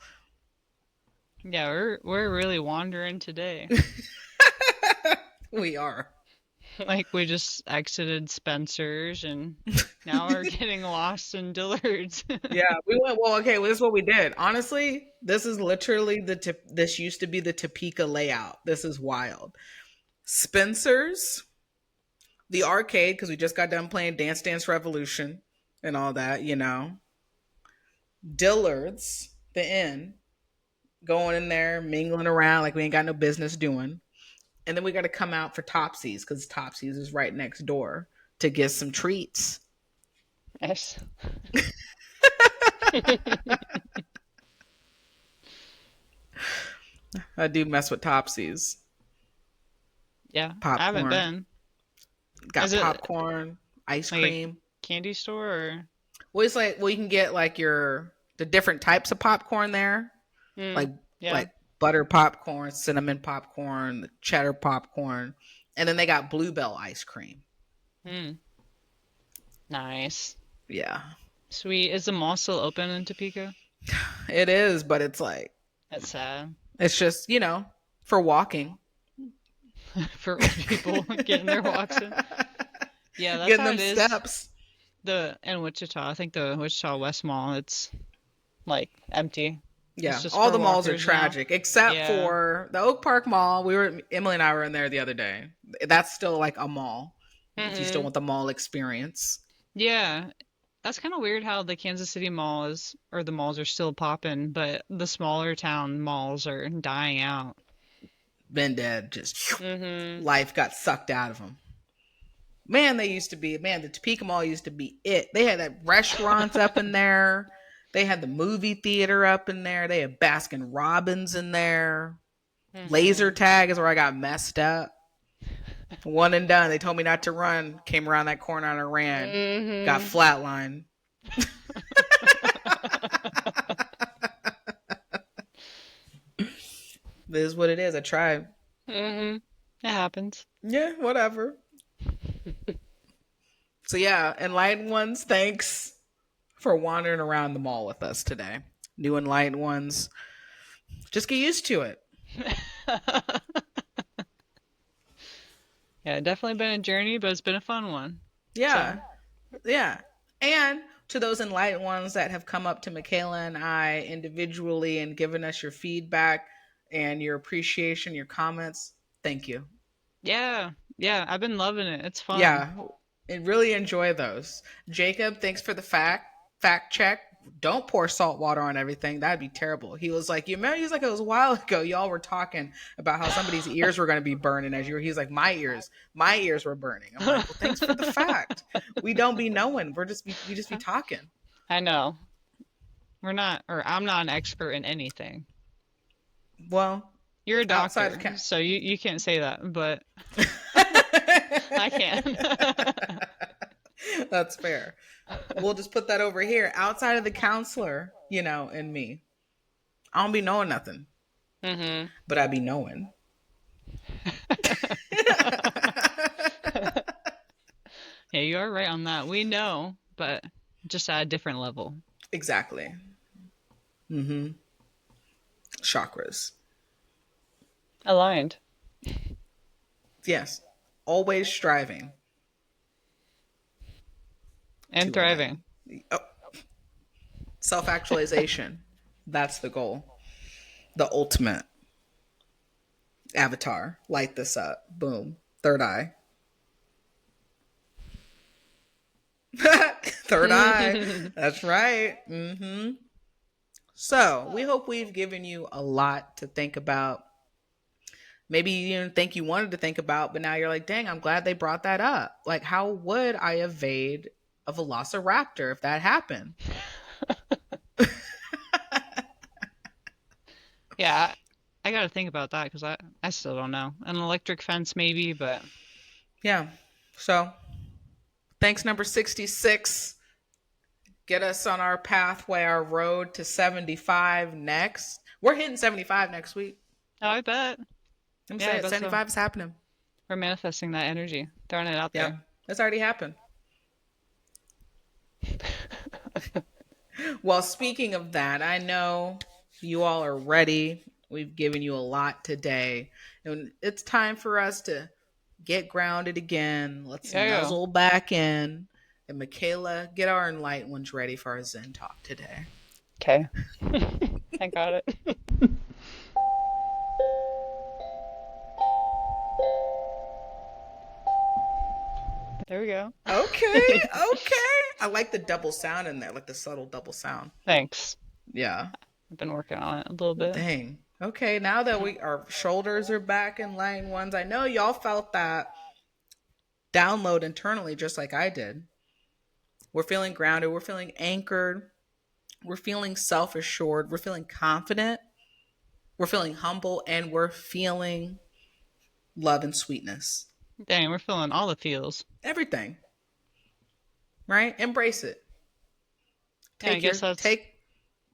Yeah, we're really wandering today. We are. Like we just exited Spencer's and now we're getting lost in Dillard's. Yeah, we went. Well, okay, well, this is what we did. Honestly, this is literally this used to be the Topeka layout. This is wild. Spencer's, the arcade, because we just got done playing Dance Dance Revolution and all that. Dillard's, the inn, going in there, mingling around like we ain't got no business doing. And then we got to come out for Topsy's because Topsy's is right next door to get some treats. Yes. I do mess with Topsy's. Yeah, I haven't Popcorn. been. Got Is it popcorn, ice like a cream. candy store or? Well, it's like, well, you can get like the different types of popcorn there, like Yeah. like butter popcorn, cinnamon popcorn, the cheddar popcorn, and then they got Bluebell ice cream. Hmm. Nice. Yeah, Sweet. Is the mall still open in Topeka? it is, but it's like That's sad. it's just for walking, For old people getting their walks in. Yeah, that's getting how them it is. steps. In Wichita, I think the Wichita West Mall, it's like empty. Yeah, It's just all for the malls are walkers now. tragic except Yeah. for the Oak Park Mall. Emily and I were in there the other day. That's still like a mall if you still Mm-mm. want the mall experience. Yeah. That's kind of weird how the Kansas City mall is, or the malls are still popping, but the smaller town malls are dying out. Been dead, just Mm-hmm. life got sucked out of them. Man, the Topeka Mall used to be it. They had that restaurants up in there. They had the movie theater up in there. They had Baskin Robbins in there. Laser Mm-hmm. tag is where I got messed up. One and done. They told me not to run. Came around that corner and I ran. Got Mm-hmm. flatlined. This is what it is. I tried. Mm-hmm. It happens. Yeah, whatever. So yeah, enlightened ones, thanks for wandering around the mall with us today. New enlightened ones, just get used to it. Yeah, definitely been a journey, but it's been a fun one. So, Yeah, yeah. And to those enlightened ones that have come up to Michaela and I individually and given us your feedback and your appreciation, your comments, thank you. yeah, yeah, I've been loving it. It's fun. Yeah, and really enjoy those. Jacob, thanks for the fact check. Don't pour salt water on everything. That'd be terrible. He was like, you remember? He was like, it was a while ago. Y'all were talking about how somebody's ears were going to be burning as you were. He's like, my ears were burning. I'm like, well, thanks for the fact. We don't be knowing. We just be talking. I know. I'm not an expert in anything. Well, You're a outside of doctor, so you can't say that, but I can. That's fair. We'll just put that over here. Outside of the counselor, and me. I don't be knowing nothing. Mm-hmm. But I be knowing. Yeah, you are right on that. We know, but just at a different level. Exactly. Mm-hmm. Chakras. Aligned. Yes. Always striving. And To thriving. Oh, self-actualization. That's the goal. The ultimate. Avatar. Light this up. Boom. Third eye. Third eye. That's right. So we hope we've given you a lot to think about. Maybe you didn't think you wanted to think about, but now you're like, dang, I'm glad they brought that up. Like, how would I evade a velociraptor if that happened? Yeah, I gotta think about that because I still don't know. An electric fence maybe, but Yeah. So thanks, number 66. Get us on our pathway, our road to 75 next. We're hitting 75 next week. oh, I bet. I'm Yeah, I saying it. bet so. 75 is happening. We're manifesting that energy, throwing it out Yep. there. It's already happened. Well, speaking of that, I know you all are ready. We've given you a lot today. And it's time for us to get grounded again. Let's Yeah, nuzzle back in. And Michaela, get our enlightened ones ready for our Zen talk today. yeah. Okay. I got it. There we go. Okay, okay. I like the double sound in there, like the subtle double sound. Thanks. Yeah. I've been working on it a little bit. Dang. Okay, now that our shoulders are back in line ones, I know y'all felt that download internally just like I did. We're feeling grounded, we're feeling anchored, we're feeling self-assured, we're feeling confident, we're feeling humble, and we're feeling love and sweetness. Dang, we're feeling all the feels. Everything. Right? Embrace it. Yeah, I guess that's Take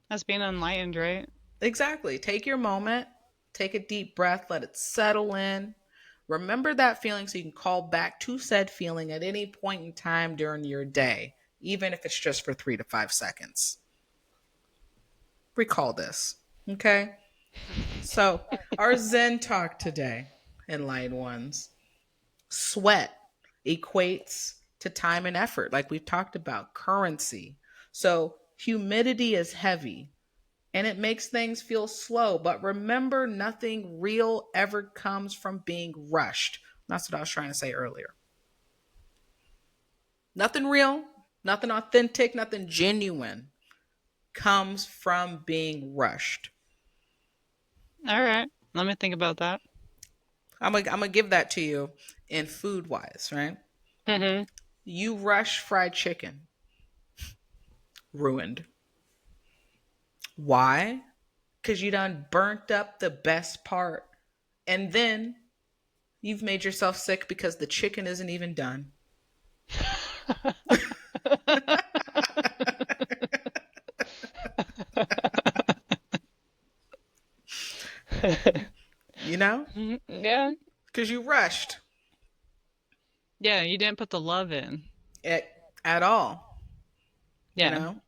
that's being enlightened, right? exactly. Take your moment. Take a deep breath, let it settle in. Remember that feeling so you can call back to said feeling at any point in time during your day, even if it's just for 3 to 5 seconds. Recall this. Okay? So, our Zen talk today, enlightened ones. Sweat equates to time and effort, like we've talked about, currency. So, humidity is heavy and it makes things feel slow. But remember, nothing real ever comes from being rushed. That's what I was trying to say earlier. Nothing real, nothing authentic, nothing genuine comes from being rushed. All right. Let me think about that. I'm gonna give that to you in food wise, right? Mm-hmm. You rush fried chicken, ruined. Why? Because you done burnt up the best part, and then you've made yourself sick because the chicken isn't even done. You know? Yeah. Because you rushed Yeah, you didn't put the love in. it at all, you Yeah. know?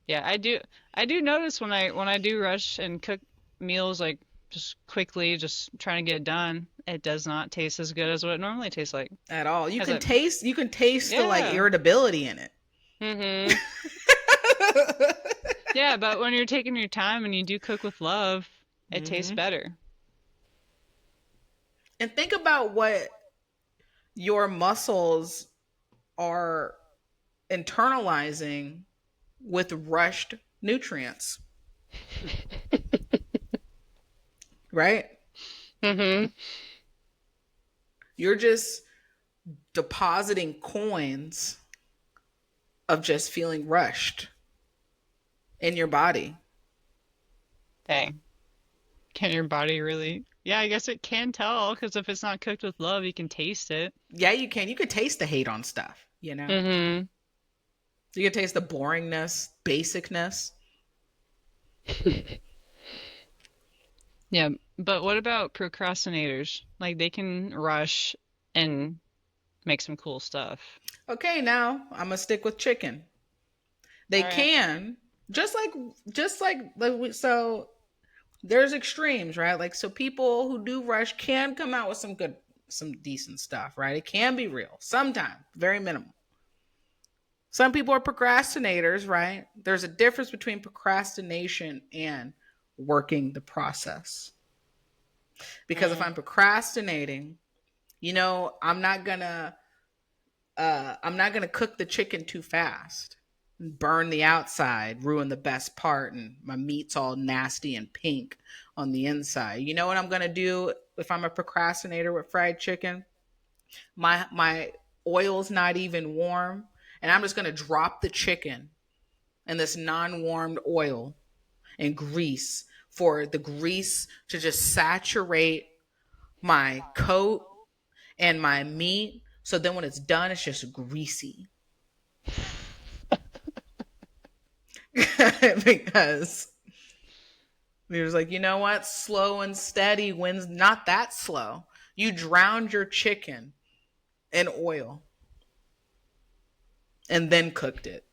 Yeah, I do notice when I do rush and cook meals like just quickly, just trying to get it done, it does not taste as good as what it normally tastes like. At all. You Has can it? taste you can taste the like Yeah. irritability in it. Mm-hmm. Yeah, but when you're taking your time and you do cook with love, it tastes hmm better. And think about what your muscles are internalizing with rushed nutrients, right? Mm-hmm. You're just depositing coins of just feeling rushed in your body. Dang. Can your body really? Yeah, I guess it can tell because if it's not cooked with love, you can taste it. Yeah, you can. You could taste the hate on stuff, you know? Mm-hmm. You can taste the boringness, basicness. Yeah, but what about procrastinators? Like they can rush and make some cool stuff. Okay, now I'm gonna stick with chicken. They All right. can just like so there's extremes, right? Like so people who do rush can come out with some decent stuff, right? It can be real sometimes, very minimal. Some people are procrastinators, right? There's a difference between procrastination and working the process. Because if Mm. I'm procrastinating, I'm not gonna I'm not going to cook the chicken too fast. Burn the outside, ruin the best part, and my meat's all nasty and pink on the inside. You know what I'm going to do if I'm a procrastinator with fried chicken? My oil's not even warm, and I'm just going to drop the chicken in this non-warmed oil and grease for the grease to just saturate my coat and my meat. So then when it's done, it's just greasy. Because he was like, you know what? Slow and steady wins. Not that slow. You drowned your chicken in oil and then cooked it.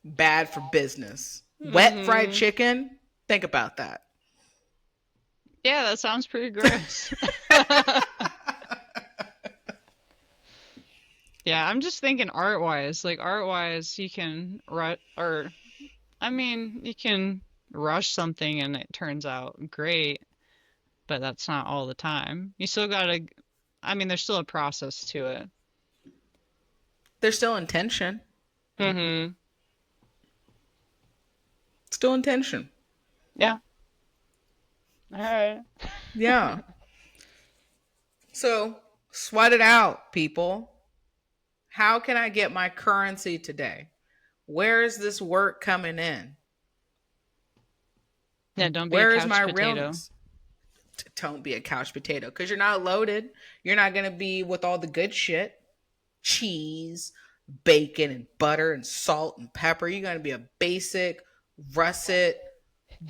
Bad for business. Wet fried Mm-hmm. chicken? Think about that. Yeah, that sounds pretty gross. Yeah, I'm just thinking art-wise. Like art-wise, you can or I mean, you can rush something and it turns out great, but that's not all the time. You still gotta, I mean, there's still a process to it. There's still intention. Mm-hmm. Still intention. Yeah. All right. Yeah. So sweat it out, people. How can I get my currency today? Where is this work coming in? Yeah, don't be a Where is my couch potato. realness? Don't be a couch potato because you're not loaded. You're not going to be with all the good shit cheese, bacon, and butter, and salt and pepper. You're going to be a basic, russet,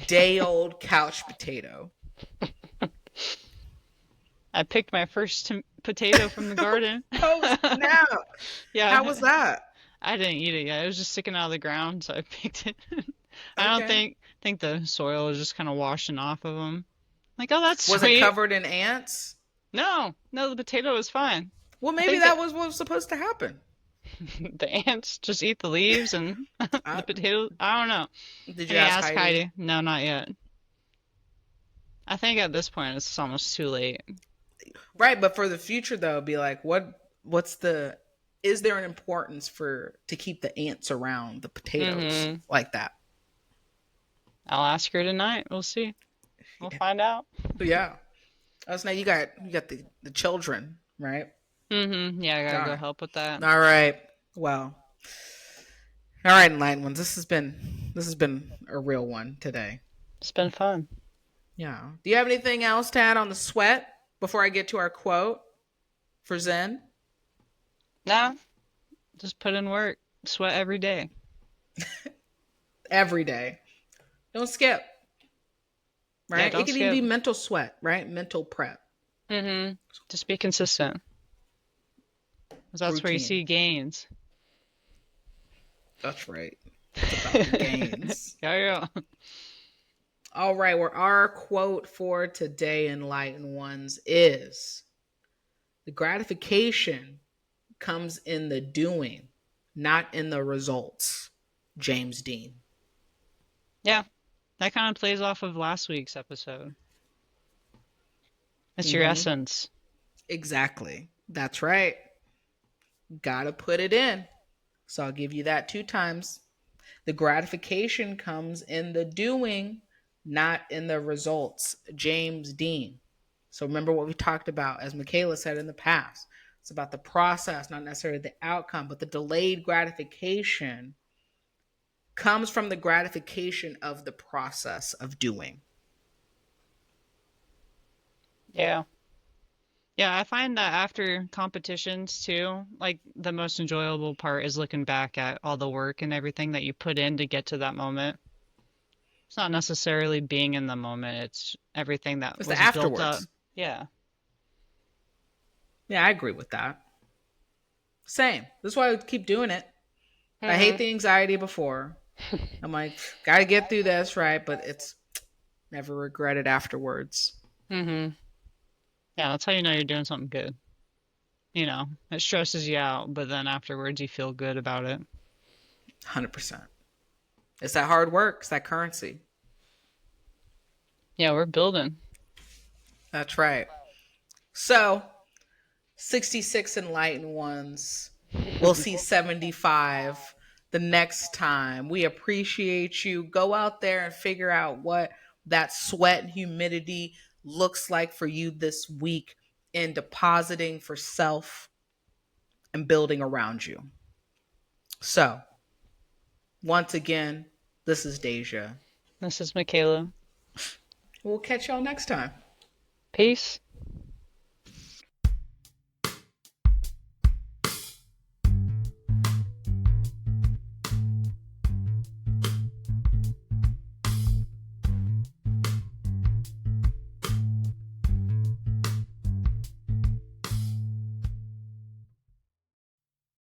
day old couch potato. I picked my first potato from the garden. Oh, snap. How Yeah, was that? I didn't eat it yet. It was just sticking out of the ground, so I picked it. I don't Okay. think the soil is just kind of washing off of them. Like, oh, that's Was it sweet. covered in ants? No, no, the potato was fine. Well, I maybe think that that was what was supposed to happen. the ants just eat the leaves and the I, potato. I don't know. did I you need to ask ask Heidi? Heidi. No, not yet. I think at this point it's almost too late. Right, but for the future though, be like, what's the is there an importance for to keep the ants around the potatoes Mm-hmm. like that? I'll ask her tonight. We'll see. We'll find out. Yeah. Oh, so now you got the children, right? Mm-hmm. Yeah, I All gotta go right. help with that. All right. Well. All right, enlightened ones. This has been a real one today. It's been fun. Yeah. Do you have anything else to add on the sweat before I get to our quote for Zen? Nah, just put in work. Sweat every day. Every day. Don't skip, Yeah, right? It don't can even be skip. mental sweat, right? Mental prep, Mm-hmm. Just be consistent. 'Cause that's where you routine. see gains. That's right. It's about the gains. Yeah, yeah. All right, well, our quote for today, enlightened ones, is the gratification comes in the doing, not in the results. James Dean. Yeah, that kind of plays off of last week's episode. It's your Mm-hmm. essence. Exactly. That's right. Gotta put it in. So I'll give you that 2 times. The gratification comes in the doing, not in the results. James Dean. So remember what we talked about, as Michaela said in the past. It's about the process, not necessarily the outcome, but the delayed gratification comes from the gratification of the process of doing. Yeah. Yeah, I find that after competitions too, like the most enjoyable part is looking back at all the work and everything that you put in to get to that moment. It's not necessarily being in the moment, it's everything that It's the was built up. afterwards. Yeah. Yeah, I agree with that. Same. That's why I keep doing it. I hate Hmm. the anxiety before. I'm like, gotta get through this, right? But it's never regretted afterwards. Hmm. Yeah, that's how you know you're doing something good. It stresses you out, but then afterwards you feel good about it. 100%. It's that hard work. It's that currency. Yeah, we're building. That's right. So 66 enlightened ones. We'll see 75 the next time. We appreciate you. Go out there and figure out what that sweat and humidity looks like for you this week in depositing for self and building around you. So, once again, this is Deja. This is Michaela. We'll catch y'all next time. Peace.